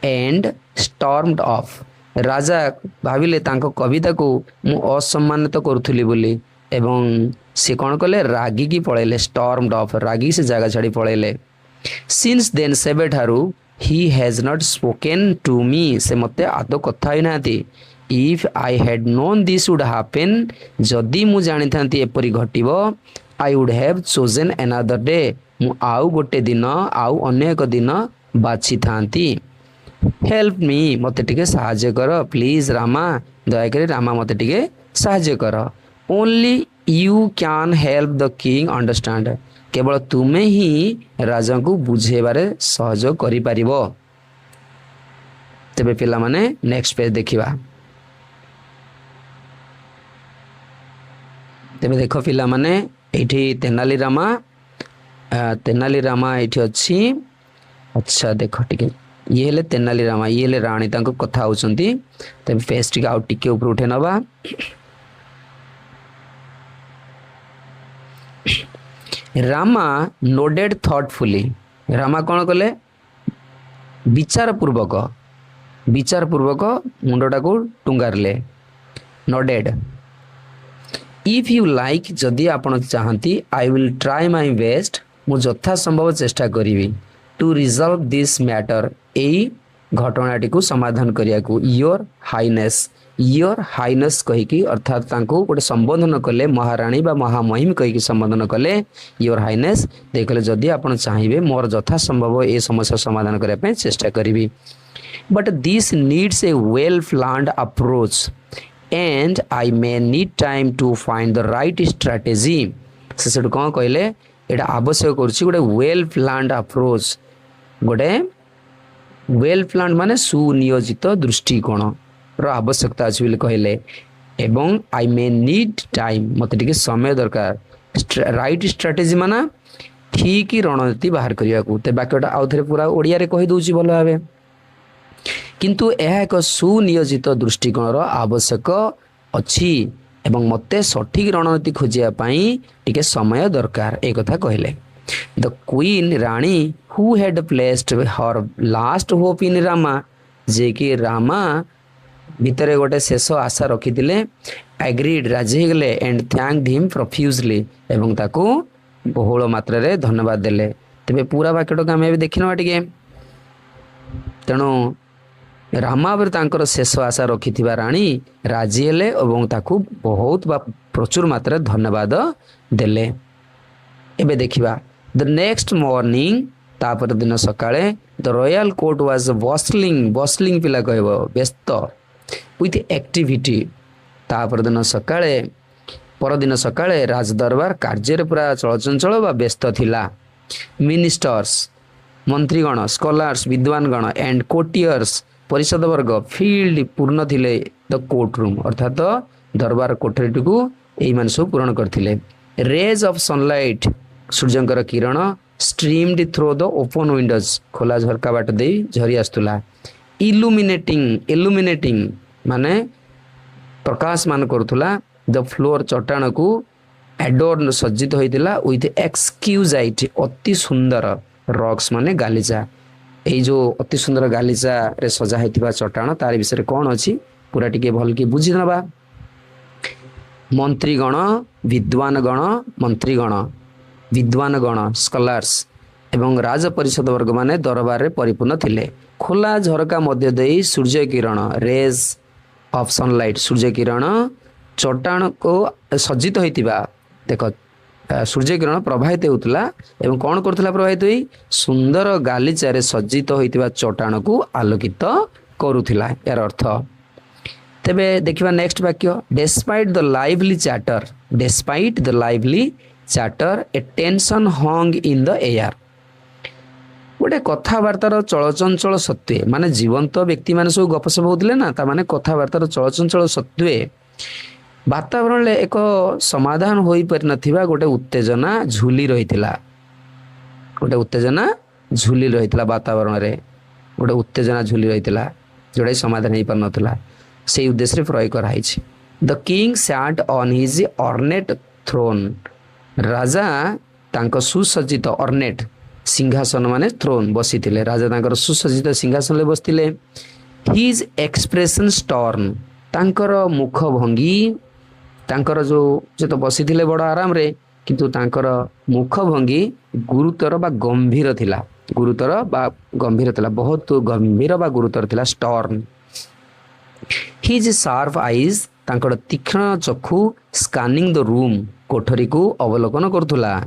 and stormed off राजा भाबिले तांको कविता को मु असम्मानित करुथुली बोली एवं से कौन कले रागी की पळेले स्टॉर्म्ड ऑफ रागी से जगह छाड़ी पळेले। सिंस देन सेबे ठारू he has not spoken to me से मते आदो कथा ही नाती। If I had known this would happen जदि मु जानी थांती एपरी घटिबो I would have chosen another day मु आउ गोटे दिन आउ अन्य एक दिन बाछि थांती। हेल्प मी मते टिके सहाय्य कर प्लीज रामा दयाकरी रामा मते टिके सहाय्य कर। Only you can help the king understand केवल तुमे ही राजा को बुझेबारे सहयोग करि परिबो। तेबे पिला माने नेक्स्ट पेज देखिबा। तेबे देखो पिला माने एठी तेनाली रामा एठी अछि। अच्छा देखो टिके ये हेले तेनाली रामा ये हेले रानी तांको कथा होचंती। तेबे पेज टिके आउ टिके ऊपर उठे नबा। रामा नोडेड थॉटफुली रामा कौन कले विचार पूर्वक मुंडटा को टुंगारले नोडेड। इफ यू लाइक जदि आपण चाहती I will try my best मु यथा संभव चेष्टा करी टू रिजॉल्व दिस मैटर एई घटनाटी को समाधान करिया को। योर हाइनेस कहीकि अर्थात तांको गोटे संबोधन कले महाराणी बा महामहिम कहीकि संबोधन कले योर हाइनेस देखले जदि आपण चाहिए मोर यथा संभव ए समस्या समाधान करने पे चेष्टा करी। But this needs a well planned approach and I may need time to find the right strategy से कौन कहले एटा आवश्यक करछि गोटे वेल प्लान्ड अप्रोच गोटे वेल प्लान्ड माने सुनियोजित दृष्टिकोण आवश्यकता अच्छी बोले कहले एवं आई मे नीड टाइम मत टिके समय दरकार राइट स्ट्रेटेजी माना ठीक रणनीति बाहर करने को। ते वाक्यटा आउ थे पूरा ओडिया रे कहि दउची भल भाबे किंतु यह एक सुनियोजित दृष्टिकोण आवश्यक अच्छी एवं मते सठिक रणनीति खोजिया पई टिके समय दरकार एक कथा कहले। द क्वीन रानी who had placed her last hope in Rama जे कि रामा भितरे गोटे शेष आशा रखी एग्रीड राजी गले एंड थैंक्ड हिम प्रोफ्यूजली एवं ताको बहुल मात्रा रे धन्यवाद देले। तेबे पूरा वाक्यटा को आमे देखिनवा टिके तेणु रामा पर तांकर शेष आशा रखी रानी राजी हेले एवं ताको बहुत प्रचुर मात्रा धन्यवाद देले। एबे देखिबा द नेक्स्ट मॉर्निंग तापर दिन सकाळे the royal court was bustling पिला कहबो व्यस्त विथ एक्टिविटी। तापर दिन सकाळे परदिन सकाळे राजदरबार कार्य पूरा चलचंचल बा व्यस्त थिला। मिनिस्टर्स मंत्रीगण स्कॉलर्स विद्वानगण एंड कोर्टियर्स परिषद वर्ग फील्ड पूर्ण थिले द कोर्ट रूम अर्थात दरबार कोठरी को एई मान सब पूर्ण करथिले। रेज ऑफ सनलाइट सूर्यंकर किरण streamed through the open windows खोला झरका बाट दे झरी आस्तुला। इल्यूमिनेटिंग माने प्रकाश मान करुथुला द फ्लोर चट्टान को एडोर्न सज्जित होइतिला विथ एक्सक्यूजाइट अति सुंदर रॉक्स माने गालीचा। एई जो अति सुंदर गालीचा रे सजा हेतिबा चट्टान तार विषय कौन अछि पूरा टिके भल के बुझी नबा। विद्वानगण स्कॉलर्स एवं राज परिषद वर्ग माने दरबार रे परिपूर्ण थिले। खोला झरका मध्य देई Surya Kiran raise of sunlight Surya Kiran चट्टान को सज्जित होइतिबा देखो सूर्य किरण प्रभावित होउतला एवं कौन करथला प्रभावित होई सुंदर गालीचा रे सज्जित होइतिबा चट्टान को आलोकित करूथिला यार अर्थ। तेबे देखिबा नेक्स्ट वाक्य despite the lively charter A tension hung in the air. गोटे कथबार्तार चलचंचल सत्वे माने जीवंत व्यक्ति माने सब गपसप होतिले ना ता माने कथबार्तार चलचंचल सत्वे वातावरण ले एक समाधान होई पर नथिबा गोटे उत्तेजना झूली रहितिला। वातावरण रे गोटे उत्तेजना झूली रहितिला जोडे समाधान होई पर नथिला से उद्देश्य रे प्रयोग कराई छै। The king sat on his ornate throne राजा तांको सुसज्जित ऑर्नेट सिंहासन माने थ्रोन बसिथिले राजा तांकर सुसज्जित सिंहासन ले बसिथिले। हिज एक्सप्रेशन स्टर्न तांकर मुख भंगी तांकर जो तो बसिथिले बड़ आराम रे किंतु तांकर मुख भंगी गुरुतर बा गंभीर थिला बहुत गंभीर बा गुरुतर थिला स्टर्न। हिज शार्प आईज तांकर तीक्ष्ण चक्षु स्कानिंग द रूम कोठरी को अवलोकन करथुला।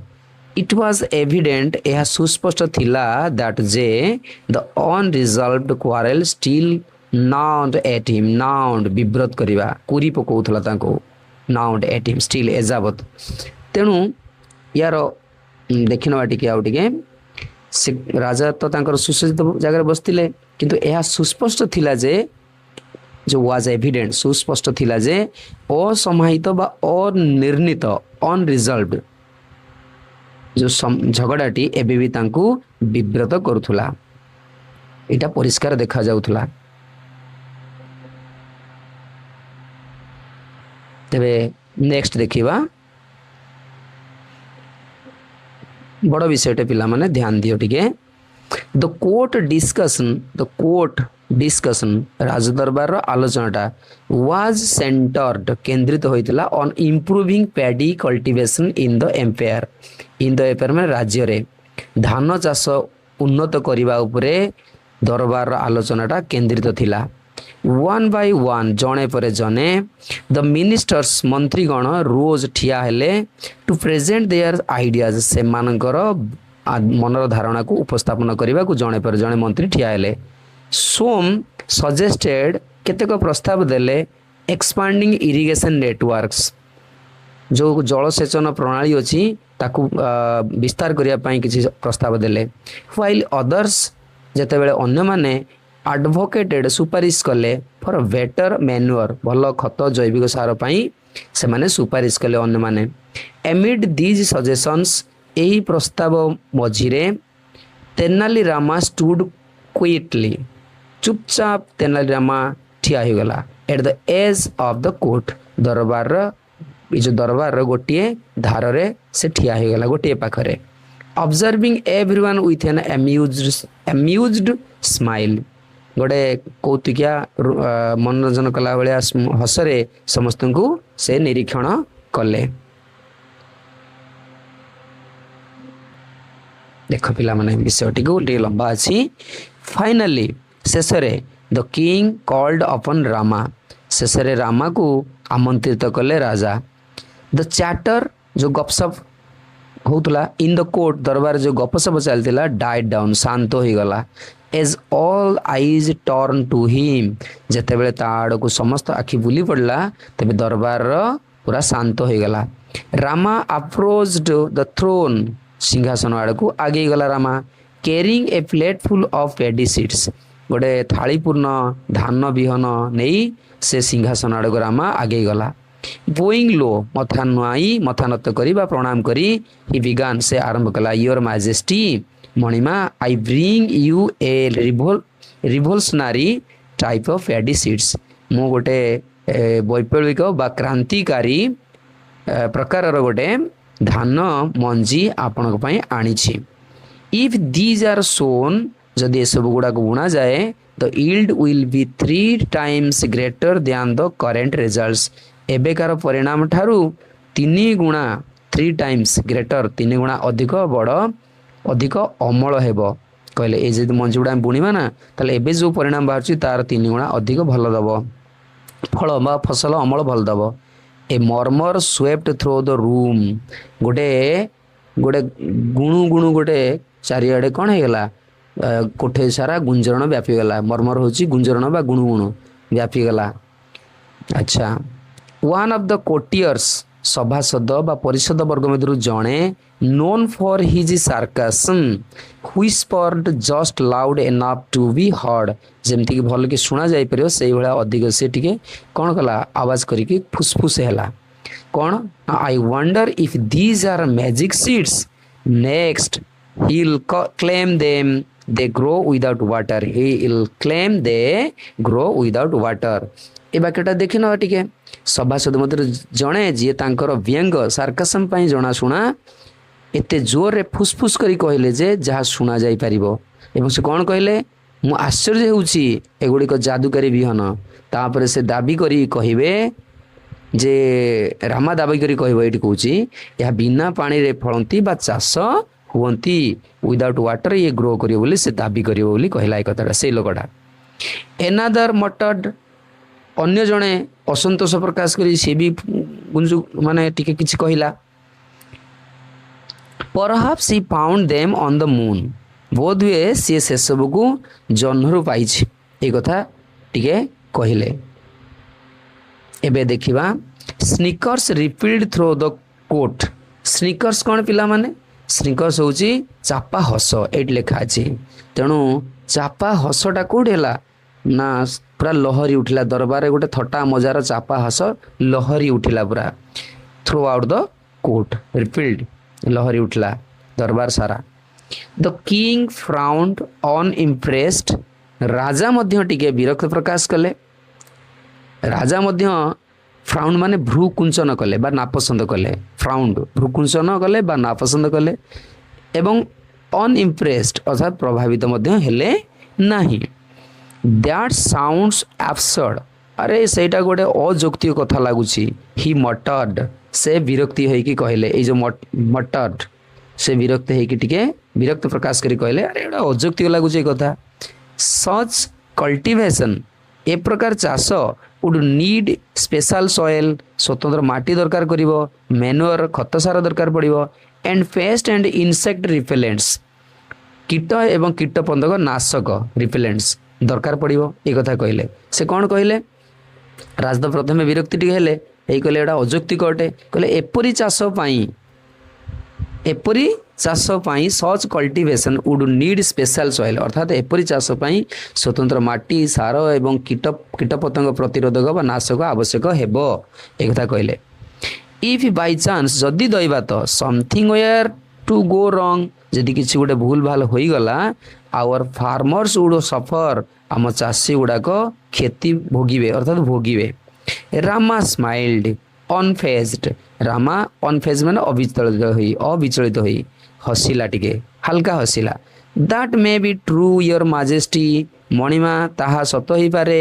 इट वाज एविडेंट यह सुस्पष्ट थिला दैट जे the unresolved quarrel still gnawed at him gnawed विव्रत करिवा कुरी पकोथला तांको नाउंड एट हिम स्टिल एजावत। तेणु यार देखिन बाटी के आउटिके से राजा तो तांकर सुसज्जित जगह बसतिले किंतु यह सुस्पष्ट थिला जे जो वाज एविडेंट सुस्पष्ट थिला जे असमाहित बा अनिर्णित अनरिजॉल्व्ड जो झगड़ाटी एबे भी तांको विव्रत करुथुला एटा परिष्कार देखा जाउथुला। तेबे नेक्स्ट देखिबा बड़ विषयटे पिला माने ध्यान दियो टिके। द कोर्ट डिस्कशन राजदरबार आलोचनाटा वाज सेंटर्ड केंद्रित होइतिला on improving paddy cultivation in the empire में राज्य रे धान चाष उन्नत करने उपरे दरबार आलोचनाटा केंद्रित थिला। वन बाय वन जने पर जने द मिनिस्टर्स मंत्रीगण रोज ठिया हेले टू प्रेजेंट देयर आइडियाज से मानकर मनर धारणा को उपस्थापन करने को जने पर जने मंत्री ठिया हेले। सोम सजेस्टेड केतेक प्रस्ताव देले एक्सपांडिंग इरिगेशन नेटवर्क्स जो जलसेचन प्रणाली अच्छी ताकू विस्तार करने पाई किसी प्रस्ताव देले। व्हाइल अदर्स जेते बेले अन्य माने एडवोकेटेड सुपारिश कले फॉर बेटर मैन्युअर भल खत जैविक सार पाई से माने सुपारिश कले अन्य माने। एमिड दीज सजेशंस एही प्रस्ताव मझिरे तेनाली रामा स्टूड क्विटली चुपचाप तेनाली रामा ठिया हो गला at the edge of the court दरबार गोटे धार रे से ठिया हो गला गोटे पाखरे। Observing everyone with an amused smile गोटे कौतुकिया मनोरंजन कला भाया हसरे समस्त को से निरीक्षण कले। देख पिला माने विषयटी को लंबा अच्छी। फाइनली शेषरे द किंग कॉल्ड अपन रामा शेषरे रामा को आमंत्रित कले राजा। द चैटर जो गपसप होतला इन द कोर्ट दरबार जो गपसप चलता डाइड डाउन शांत हो गला as all eyes turn to him जेते बेले ता आड़ को समस्त आखि बुली पड़ला तबे दरबार पूरा शांत हो गला रामा अप्रोच्ड द थ्रोन सिंहासन आड़ को आगे गला Rama carrying a plate full of paddy seeds गोटे थाली पूर्ण धान बिहन नहीं से सिंहासन आड़ को रामा आगे गला बोइंग लो मथा नुआई मथा नत करी बा प्रणाम करी हि बिगान से आरंभ कला योर मैजेस्टी मणिमा I bring you a revolutionary type of paddy seeds मु गोटे वैप्लविक बा क्रांतिकारी प्रकार गोटे धान मंजी आपण आनी इफ दीज आर सोन जदि ये सब गुड़ाक बुणा जाए the yield will be 3 times greater than the current results एबेकार परिणाम ठारू 3 गुणा 3 times ग्रेटर 3 गुणा अधिक बड़ अधिक अमल हेबो कहले ए जदि मंजी गुड़ा बुणीमा ना ताले एबे जो परिणाम बाहर तार 3 गुणा अधिक भल दब फल बा फसल अमल भल दब a murmur swept through the room गोटे गोटे गुणु गुणु गोटे चारिआडे कौन होगा कोठे सारा गुंजरण व्यापीगला मर्मर होची गुंजरण बा गुणु गुणु व्यापीगला अच्छा वन ऑफ द कोटियर्स सभासद बा परिषद वर्ग मध्य जड़े known for his sarcasm whispered just loud enough to be heard जेमती कि भल कि सुना जाई परियो सेही भला अधिक से टिके कौन कला आवाज करिके फुसफुस हैला कौन I wonder if these are magic seeds next he will claim them they grow without water he will claim they grow without water ए बाक्यटा देखि न टिके सभासद मध्य जणे जी तांकर व्यंग सार्कासम पई जणा सुना एते जोर रे फुसफुस करी कहले जे जहा सुना जाई परिबो एवं से कोन कहले मु आश्चर्य होउची एगुडी को जादूकारी बिहन तापर से दाबी करी कहिबे जे रामा दाबी करी कहबो एटी कहूची या बिना पानी रे फळंती बा चाष हुंती विदाउट वाटर ये ग्रो करियो बोली से दाबी करियो बोली कहला एक कथाटा से लोकटा एनादर मटड अन्य जणे असंतोष प्रकाश करी से भी गुंजु माने टिके किछि कहला perhaps he found them on the moon बोध हुए से सब को जन्हरु पाइछि ए कथा टिके कहले एबे देखिबा snickers rippled through the court snickers कौन पिला माने स्नीकर्स होची चापा हस एट लिखा अछि तेणु चापा हसटा कोड हैला ना पूरा लहरी उठिला दरबार गोटे थटा मजार चापा हस लहरी उठिला पूरा throughout the court rippled लहरी उठिला दरबार सारा द किंग फ्राउंड अनइम्प्रेस्ड राजा मध्य टिके विरक्त प्रकाश कले राजा मध्य फ्राउंड माने भ्रू कुंचन कले बा नापसंद कले फ्राउंड भ्रू कुंचन कले बा नापसंद कले एवं अनइम्प्रेस्ड अर्थात प्रभावित मध्य हेले नाही दैट साउंड्स एब्सर्ड अरे सेटा गोटे अजोक्तिक कथा लागुची ही मटर्ड से विरक्ति होई कि कहले ए जो मटर्ड से विरक्त है कि टिके विरक्त प्रकाश करी कहले अरे एटा अजोक्तिक लागुची कथा सच कल्टिवेशन ए प्रकार चाष वुड नीड स्पेशल सॉइल स्वतंत्र माटी दरकार करिवो मैन्योर खत सार दरकार पड़िवो and pest and insect repellents कीट एवं कीट पंदक नाशक रिपेलेंट्स दरकार पड़िवो ए कथा कहले से कौन कहले राजद प्रथमे विरक्ति टी हेले एई कहले एटा अजुक्तिक अटे कहले एपरी चाष पाई एपरी चाष पाई such cultivation would need special soil अर्थात एपरी चाष पाई स्वतंत्र माटी सार एवं कीट कीटपतंग प्रतिरोधक बा नाशक आवश्यक हेबो ए कथा कहले इफ बाय चांस जदि दैवात something were to go wrong जदि किसी गोटे भूल भाल होई गला आवर फार्मर्स वुड सफर आम चाषी गुड़ाक क्षति भोगिबे अर्थात भोगिबे Rama smiled unfazed Rama unfazed माने अविचलित होई हसिला टिके हल्का हसिला that may be true your majesty मणिमा ताहा सत ही पारे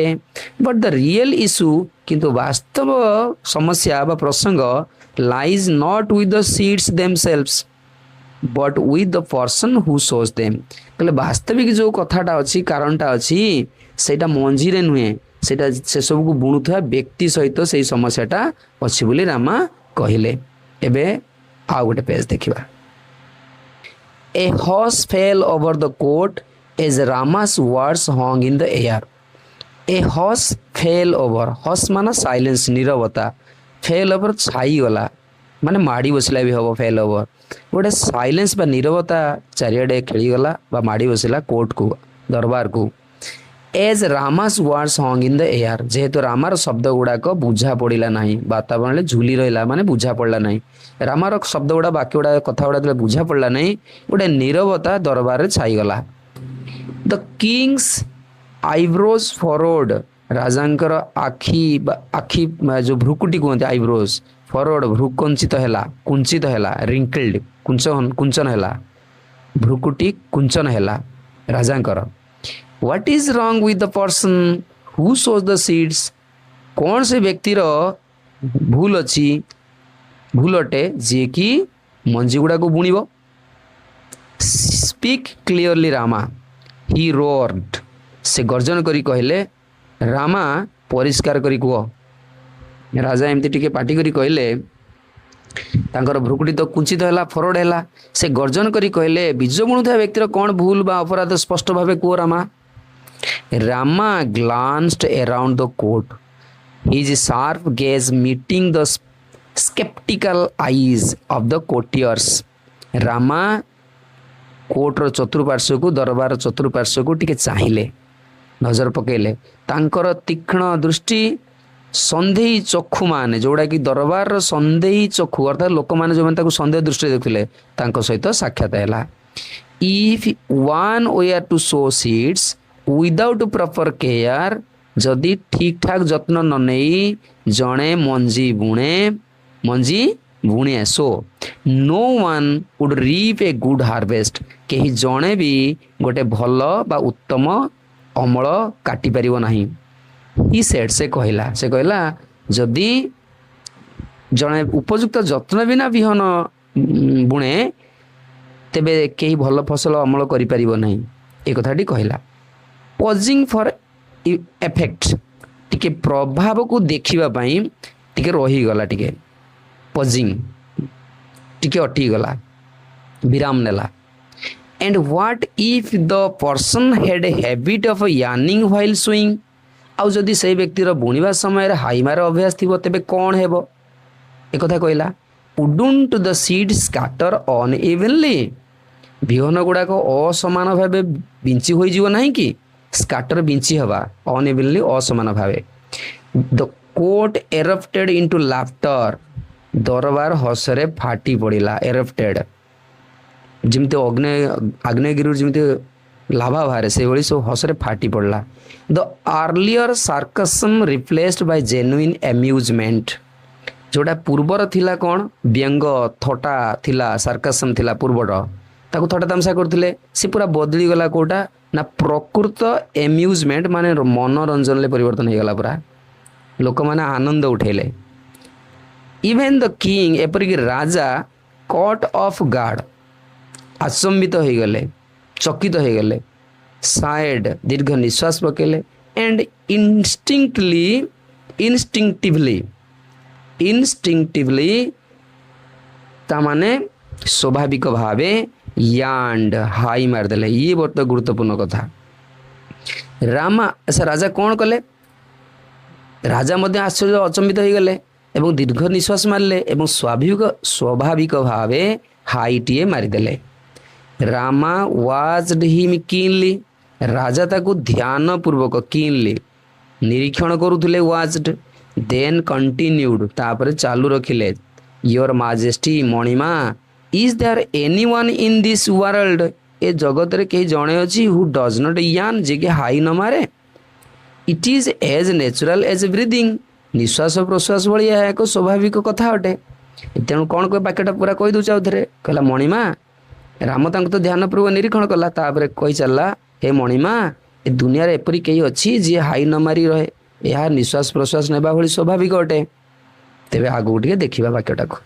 बट द रियल इश्यू किंतु वास्तव समस्या बा प्रसंग lies not with the seeds themselves but with the person who shows them कहले वास्तविक जो कथाटा अछि कारणटा अछि सेटा मंजी रे नुहे सेटा से सब को बुणुथवा व्यक्ति सहित से समस्याटा अछि बोली रामा କହିଲେ। ଏବେ ଆଉ ଗୋଟେ ପେଜ ଦେଖିବା। A horse fell over the court as Rama's words hung in the air. A horse fell over. horse ମାନେ silence ନିରବତା, fell over ଛାଇଗଲା ମାନେ ମାଡ଼ି ବସିଲା ବି ହବ fell over। ଗୋଟେ ସାଇଲେନ୍ସ ବା ନିରବତା ଚାରିଆଡ଼େ ଖେଳିଗଲା ବା ମାଡ଼ି ବସିଲା କୋର୍ଟକୁ, ଦରବାରକୁ। As Rama's words hung in the air, जेहेतु रामार शब्द गुड़ाक बुझा पड़ा ना, वातावरण झुली रहा माने बुझा पड़ा ना, रामार शब्द गुड़ा वाक्य गुड़ा कथा गुड़ा बुझा पड़ा ना, गोटे नीरवता दरबार छाईगला। द किंग्स आईब्रोज फरवर्ड, राजांकर आखि आखि जो भ्रुकुटी कहते आईब्रोज फरवर्ड, भ्रु कुंचित है, कुंचित है, रिंकल्ड कुंचन है, भ्रुकुटी कुंचन है राजांकर। What is wrong with the person who sows the seeds? कौन से व्यक्तिर भूल अच्छी भूल अटे जी कि मंजी गुड़ा को बुणीब। Speak clearly Rama, he roared, से गर्जन करी कहले रामा परिष्कार करी कह। राजा एमती टिके पाटी करी कहले, तांकर भ्रुकुटी तो कुंचित है फरवर्ड है, से गर्जन करी कहले बीज बुणुवा व्यक्तिर कौन भूल बा अपराध स्पष्ट भावे कह Rama. Rama glanced around the court, his sharp gaze meeting the skeptical eyes of the courtiers. Rama कोर्टर चतुर्पार्श्व को, दरबार चतुर्पार्श्व को टिके चाहिए, नजर पकेले, तांकर तीक्ष्ण दृष्टि सन्देही चक्षु मान जोड़ा कि दरबार सन्देही चक्षु अर्थात लोक मैंने जो मैंने सन्देह दृष्टि देखुले सहित साक्षात है। If one were to sow seeds without proper care, जदि ठीक ठाक जत्न न नहीं जड़े मंजी बुणे so no one would reap a good harvest, कहीं जड़े भी गोटे भल बा उत्तम अमल काटी पारिबो नाही। ही सेड, से कहला जदि जड़े उपयुक्त जत्न बिना विहन बुणे तेबे कहीं भल फसल अमल करि पारिबो नाही, ए कथाटी कहला। पॉजिंग फॉर इफेक्ट, टिके प्रभाव को देखिबा पई टिके रही गला, टिके पॉजिंग टिके अटकी गला, विराम नेला। And what if the person had a habit of yawning while sowing, आउ जदि से व्यक्तिर बुणीबा समय हाइमार अभ्यास थिबो तेबे कोन हेबो, ए कथा कहला। Wouldn't the seed scatter unevenly, बिहन गुड़ाक असमान भाव बिंची हो जीव नहीं कि स्कैटर बिंची हवा, अनइवनली असमान भाव। The court erupted into laughter, दरबार हसरे फाटी पड़ा, एरप्टेड जमती आग्नेयगिरी जमती लाभा बाहर से भाई सब हसरे फाटी पड़ा। The earlier sarcasm replaced by genuine amusement, जोड़ा पूर्वर थिला कौन व्यंग थटा थिला, सार्कसम थिला पूर्वर ताको थटा तमसा करथिले, से पूरा बदली गला कोटा ना प्रकृत एम्यूजमेंट माने मनोरंजन ले परिवर्तन हो गला, पूरा लोक माने आनंद उठेले। इवेन द किंग, एपरिक राजा कट ऑफ गार्ड, आचंबित हो गले, चकित हो गले, साइड दीर्घ निश्वास पकेले, एंड इंस्टिंक्टिवली तामाने स्वाभाविक भावे यांड हाई मारदेले। ये बहुत गुरुत्वपूर्ण कथा। रामा ऐसा राजा कौन कले, राजा मध्य आश्चर्य अचंबित हो गले एवं दीर्घ निश्वास मारले एवं स्वाभाविक भावे हाईटीए मारिदेले। रामा वाज्ड हिम कीनली, राजा ताकू ध्यान पूर्वक कीनली निरीक्षण करुले, वाज्ड देन कंटिन्यूड, तापर चालू रखिले। योर माजेस्टी मणिमा, is there anyone in this world, ए जगत रे कहीं जणे अछि हु डज नॉट यान, जे के हाई न मारे। It is as natural as breathing, निश्वास प्रश्वास भाई यह एक स्वाभाविक कथा अटे। तेणु कौन कह वाक्यटा पूरा कही दूचा उधरे कहला मणिमा, राम तो ध्यान पूर्वक निरीक्षण कला, तापर कही चलला हे मणिमा, ए दुनिया रे एपरी कहीं अच्छी जी हाई न मारी रहे, यह निश्वास प्रश्वास नेबा भली स्वाभाविक अटे। तेबे आगु टिके देखिबा वाक्यटा को।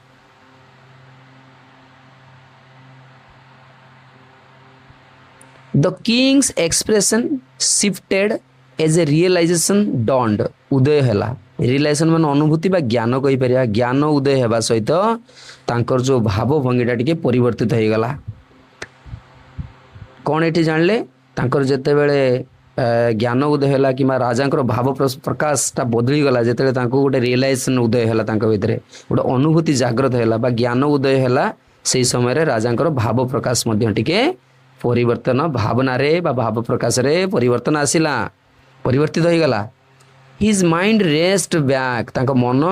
The king's expression shifted as a realization dawned, उदय हैला, रियलाइजेशन मान अनुभूति बा ज्ञान कहि परिया ज्ञान उदय हेबा सहित तांकर जो भाव भंगीटा टिके परिवर्तित हो गला कौन एठी जानले तांकर जते बेले ज्ञान उदय हैला कि राजा भाव प्रकाशटा बदली गला जिते गोटे रियलाइजेशन उदय हैला भितर गोटे अनुभूति जागृत हैला बा ज्ञान उदय हैला से समय राजा भाव प्रकाश टिके परिवर्तन भावना रे बा भाव प्रकाश रे परिवर्तन आसिला परिवर्तित हो गला हिज माइंड रेस्ट बैक तांको मन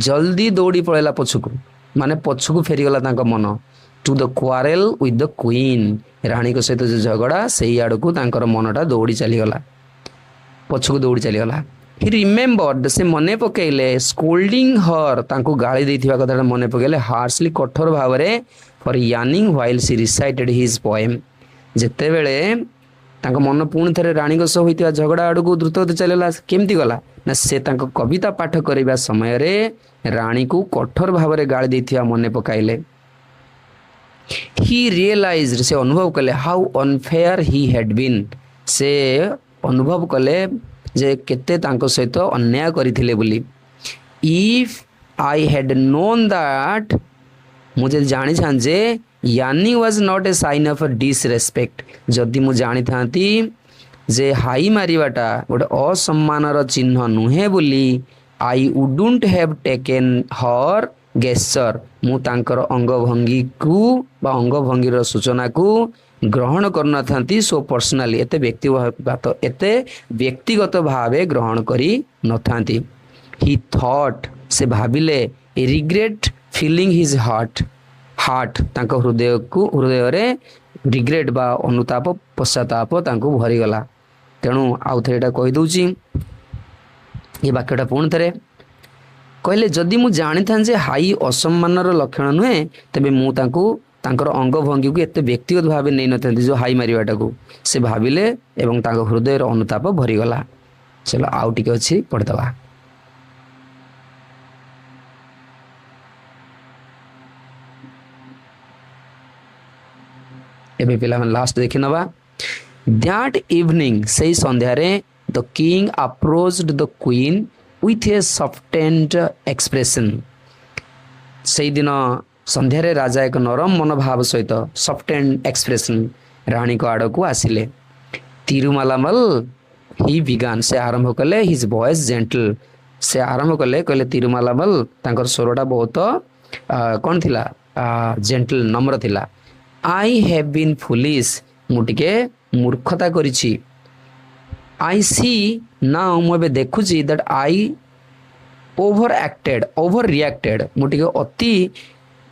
जल्दी दौड़ी पळेला पछकु माने पछकु फेरीगला मन to the quarrel with the queen रानी को सहित जो झगड़ा से आड़ को मनटा दौड़ी चलीगला पछकु दौड़ी चलीगला हि रिमेम्बर्ड से मने पकेले स्कोल्डिंग हर तांको गाली देथिबा कथा मने पकेले हार्शली कठोर भाव में for yawning while she recited his poem जेते बेले तांको मन पुणी थे रानी को सह होइतिबा झगड़ा आड़ को द्रुत गति चलेला केमती गला ना से तांको कविता पाठ करबा समय रे रानी को कठोर भाव में गाली देथिबा मने पकाइले ही रियलाइज्ड से अनुभव कले how unfair he had been से अनुभव कले जे केते तांको सहित अन्याय करिथिले बोली if I had known that मुझे जानी था जे यानी was not a sign of disrespect जदि मु जानी थांती जे हाई मारिबाटा गोटे असम्मानर चिन्ह नुहे बोली I wouldn't have taken her gesture मु तांकर अंगभंगी को बा अंगभंगीर सूचना को ग्रहण करना थांती सो पर्सनाली एते व्यक्तिगत भावे ग्रहण करी न थांती ही थॉट से भाविले ए रिग्रेट फीलिंग हिज हार्ट तांको हृदय रे रिग्रेट बा अनुताप पश्चाताप तांको भरी गला तेणु आउ थे एटा कहि दउची ये वाक्यटा पुणी थे कहले जदि मु जानी था जे हाई असम्मानर लक्षण नुहे तेबे मु तांको तांकर अंगभंगी को एते व्यक्तिगत भाव नहीं नथंती जो हाई मारिबाटा को से भाविले एवं तांको हृदय अनुताप भरी गला चलो आउ टिके अछि पढ़दवा एबे पिला मन लास्ट देखि नबा दैट इवनिंग से संध्या रे the king approached the queen with a softened expression से दिन संध्या रे राजा एक नरम मनोभाव सहित सफ्टेंड एक्सप्रेशन रानी को आड़ को आसिले तिरुमालामल ही बिगान से आरंभ कले हिज वॉइस जेंटल से आरंभ कले कहले तिरुमालामल तांकर स्वरटा बहुत कौन थिला जेंटल नम्र थिला आई हैव बीन फुलिश मुटिके मूर्खता करिछि आई सी नाउ मुबे देखुछि दैट आई ओवर रिएक्टेड मुटिके अति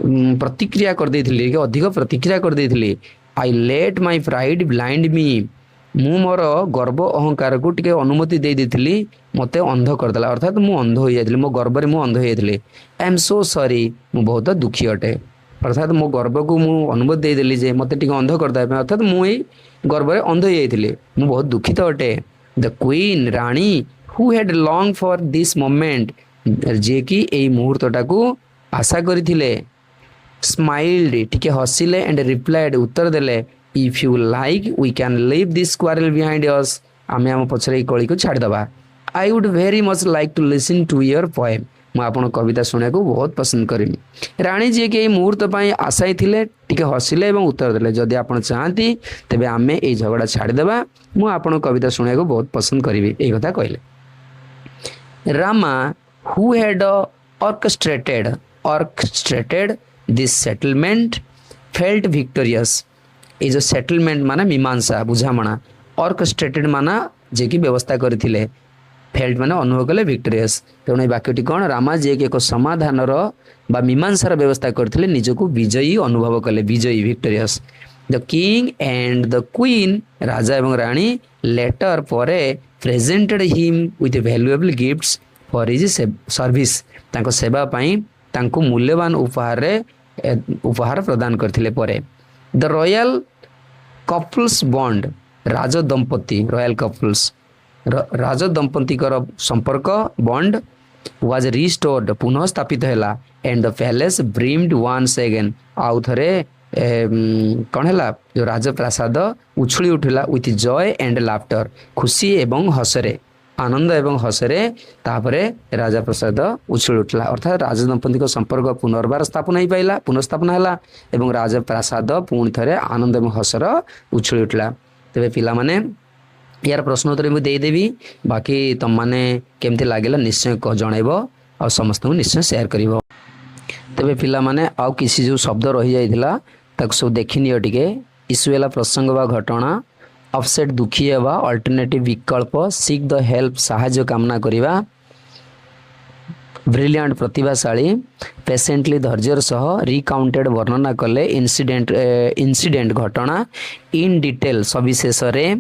प्रतिक्रिया कर देथिली कि अधिक प्रतिक्रिया कर देथिली I let my pride blind me मु मोर गर्व अहंकार को टिके अनुमति दे देथिली मते अंध कर देला अर्थात मु अंध हो जाइथिली मो गर्व रे मु अंध हो जाइथिली आई एम सो सॉरी मु बहुत दुखी अटे अर्थात मो गर्व को मु अनुमति दे देली जे मते टिके अंध कर दे अर्थात मु ए गर्व रे अंध हो जाइथिली मु बहुत दुखित अटे द क्वीन रानी who had long for this moment जे कि एई मुहूर्तटा को आशा करिथिले स्माइल्ड टिके हसिले एंड रिप्लाइड उत्तर देले if you like we can leave this quarrel behind us आमे हम पछरे कळी को छाड़ दबा I would very much like to listen to your poem मु आपन कविता सुने को बहुत पसंद करिमी रानी जी के मुहूर्त पई आशाई थिले टिके हसिले एवं उत्तर देले जदि आपन चाहती तबे आमे ए झगड़ा छाड़ देबा मु आपन कविता सुने को बहुत पसंद करिवी ए कथा कहले Rama who had orchestrated this settlement felt victorious ए जो सेटलमेंट माना मीमांसा बुझामणा orchestrated माना जे की व्यवस्था करथिले फेल्ट माने अनुभव कले विक्टोरियस तेणु वाक्यटी कौन रामा जे एक समाधान बा मीमांसार व्यवस्था करथिले निजको विजयी अनुभव कले विजयी victorious the king and the queen राजा एवं रानी लेटर परे presented him with valuable gifts for his service तांको सेवा पाई तांको मूल्यवान उपहार प्रदान करथिले परे द रॉयल कपल्स बॉन्ड राज दंपति रॉयल कपल्स राज दंपति संपर्क बॉन्ड वाज रिस्टोर्ड पुनः स्थापित हैला and the palace beamed once again आउ थरे कौन है जो राजप्रासाद उछली उठिला विथ जॉय एंड लाफ्टर खुशी एवं हसरे आनंद एवं हसरे तापरे राजा प्रसाद उछल उठला अर्थात राजा दंपति संपर्क पुनर्बार स्थापन हो पाइला पुनर्स्थापन है एवं राजा प्रसाद पुणी थे आनंद एवं हसर उछल उठला। तेरे पिला माने यार प्रश्न उत्तर मुझे देदेवी बाकी तुम मैंने केमती लगे निश्चय जनइब आ समस्त निश्चय सेयार कर। तेरे पिला माने आउ किसी जो शब्द रही जाता सब देखनी टे इश्यूला प्रसंग व घटना अपसेट दुखी हेबा अल्टरनेटिव विकल्प सीक द हेल्प साहाय्य कामना करिबा ब्रिलियंट प्रतिभाशाली पेशेंटली धैर्यर सह रिकाउंटेड वर्णना कले इंसिडेंट घटना इन डिटेल सविशेष रे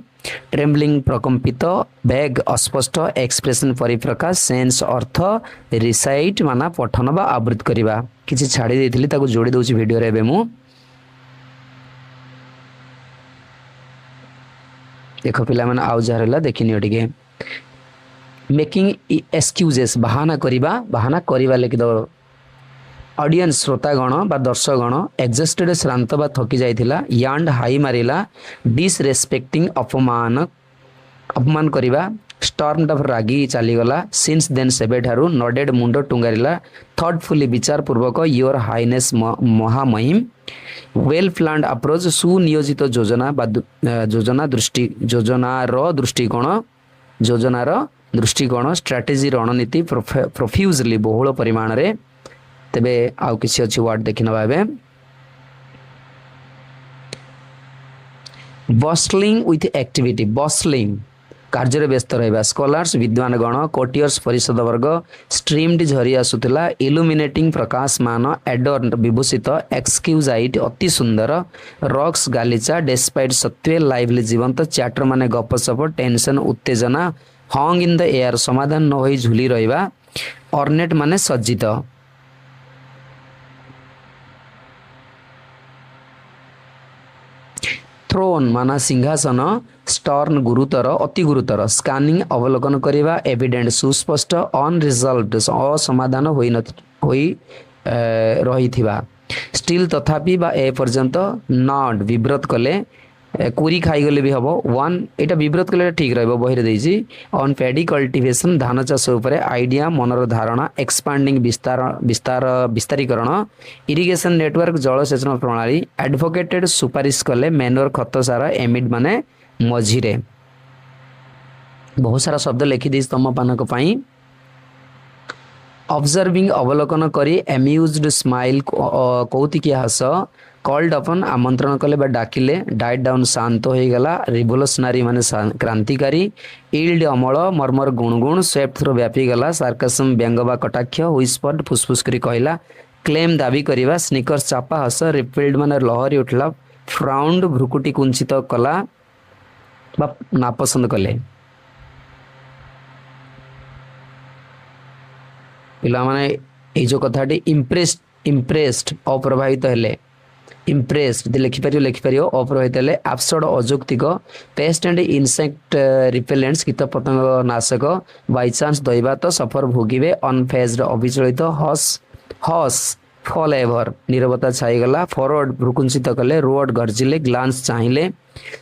ट्रेम्बलिंग प्रकंपित बैग अस्पष्ट एक्सप्रेशन परिप्रकाश सेंस अर्थ रिसाइट माना पठन बा आवृत करिबा किछि छाड़ी देथिली ताको जोड़ी दउछि वीडियो रे। एबे मु देख पिला मैंने आउ जार देखनी टे मेकिंग एक्सक्यूजेस बहाना करवा लिखिद ऑडियंस श्रोतागण बा दर्शकगण एग्जस्टेड श्रांत बा थकी जाइथिला यांड हाई मारिला डिसरेस्पेक्टिंग अपमान करवा स्टर्म ऑफ रागी चलीगला सिंस देन सेबे ठारू नडेड मुंड टुंगारिला थॉटफुली विचार पूर्वक योर हाइनेस महामहिम वेल प्लान्ड अप्रोच सुनियोजित योजना योजनार दृष्टिकोण स्ट्राटेजी रणनीति प्रोफ्यूजली बहुल परिमाण रे। तेबे आउ किसी अच्छी वर्ड देखना भावे बस्लिंग विथ एक्टिविटी बस्लिंग कार्य व्यस्त रहा स्कॉलर्स विद्वान गण कोटियर्स परिषद वर्ग स्ट्रीम्ड झरी आसुला इल्यूमिनेटिंग प्रकाशमान एडर्न विभूषित एक्सक्यूजाइट अति सुंदर रॉक्स गालीचा डेस्पाइट सत्वे लाइवली जीवंत चैटर माने गपसप टेंशन उत्तेजना हंग इन द एयर समाधान न होई झुली रहिबा ऑर्नेट माने सज्जित थ्रोन माना सिंहासन स्टर्न गुरुतर अति गुरुतर स्कानिंग अवलोकन करवा एविडेंट सुस्पष्ट अनरिजल्व्ड असमाधान रही स्टिल तथापि बा ए पर्यंत नॉट विव्रत कले कुरी खाईगले भी हम वन यहाँ विव्रत कले ठीक रही बही देजी ऑन पैडी कल्टिवेशन धान चाष आइडिया मनर धारणा एक्सपांडिंग विस्तारीकरण इरिगेशन नेटवर्क जलसेचन प्रणाली एडवोकेटेड सुपारिश कले मैनुअर खत सार एमिड माने मझीरे बहुत सारा शब्द लिखी दी तुम मानक ऑब्जर्विंग अवलोकन करी एम्यूज्ड स्माइल कौतिकी हास कॉल्ड अपन आमंत्रण कले बा डाकिले डाइट डाउन शांत हो गला रिवोल्यूशनरी माने क्रांतिकारी इल्ड अमल मर्मर गुणगुण स्वेप्ट थ्रो व्यापी गला सार्कासम व्यंग बा कटाक्ष हुइस्पर्ड फुसफुस करी कहला क्लेम दाबी करिवा स्निकर्स चापा हस रिफिल्ड माने लहरी उठला फ्राउंड भ्रुकुटी कुंचित कला बा नापसंद कले पिला माने ए जो कथाटी इम्प्रेस्ड अप्रभावित हेले इम्प्रेस्ड लिखिपार अप्रभावित हेले एब्सर्ड अजौक्तिक पेस्ट एंड इनसेक्ट रिपेलेंट्स कीट पतंग नाशक बाई चांस दैवात सफर भोगिबे अनफेज्ड अविचलित हस फॉल एवर नीरवता छाईगला फॉरवर्ड भ्रुकुंचित कले रोड गर्जिले ग्लांस चाहिए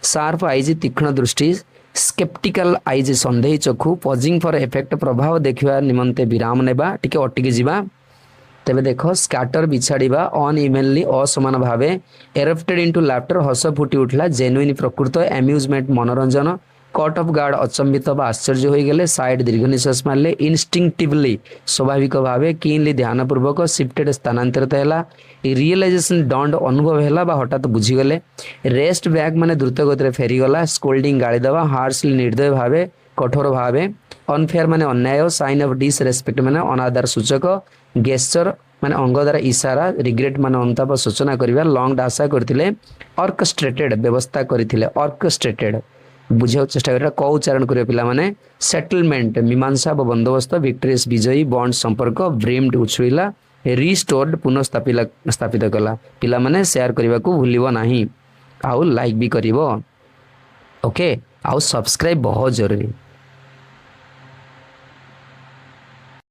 शार्प आईज तीक्ष्ण दृष्टि स्केप्टिकल आईज संदेही चक्षु पजिंग फॉर इफेक्ट प्रभाव देखा निमंते विराम नेबा टिके अटकी जिबा तेबे देख स्कैटर बिछाड़ीबा अन इवेनली असमान भावे एरप्टेड इनटू लाफ्टर हस फुटी उठला जेन्युइन प्रकृत एम्यूजमेंट मनोरंजन कट ऑफ गार्ड अचंबित आश्चर्य हो गले साइड दीर्घ निश्वास मारे इनस्टिंक्टिवली स्वाभाविक भावे कीनली ध्यानपूर्वक शिफ्टेड स्थानांतरित है रियलाइजेशन दंड अनुभव है हठात बुझीगले रेस्ट बैग माने द्रुत गति फेरीगला स्कोल्डिंग गाड़ी दवा हार्शली निर्दय भावे कठोर भावे अनफेयर माने अन्याय साइन ऑफ डिसरेस्पेक्ट माने अनादर सूचक गेस्चर माने अंग द्वारा इशारा रिग्रेट माने अंताप सूचना करिवा लॉन्ग आशा करथिले ऑर्केस्ट्रेटेड व्यवस्था करथिले ऑर्केस्ट्रेटेड बुझा चेष्टा कर क उच्चारण कर पिला माने सेटलमेंट मीमांसा व बंदोबस्त विक्टोरियस विजयी बॉन्ड संपर्क ब्रिम्ड उछुला रिस्टोर्ड स्थापित कला पिला माने शेयर करने को भूलिबो नाही आउ लाइक भी करिवो ओके आउ सब्सक्राइब बहुत जरूरी।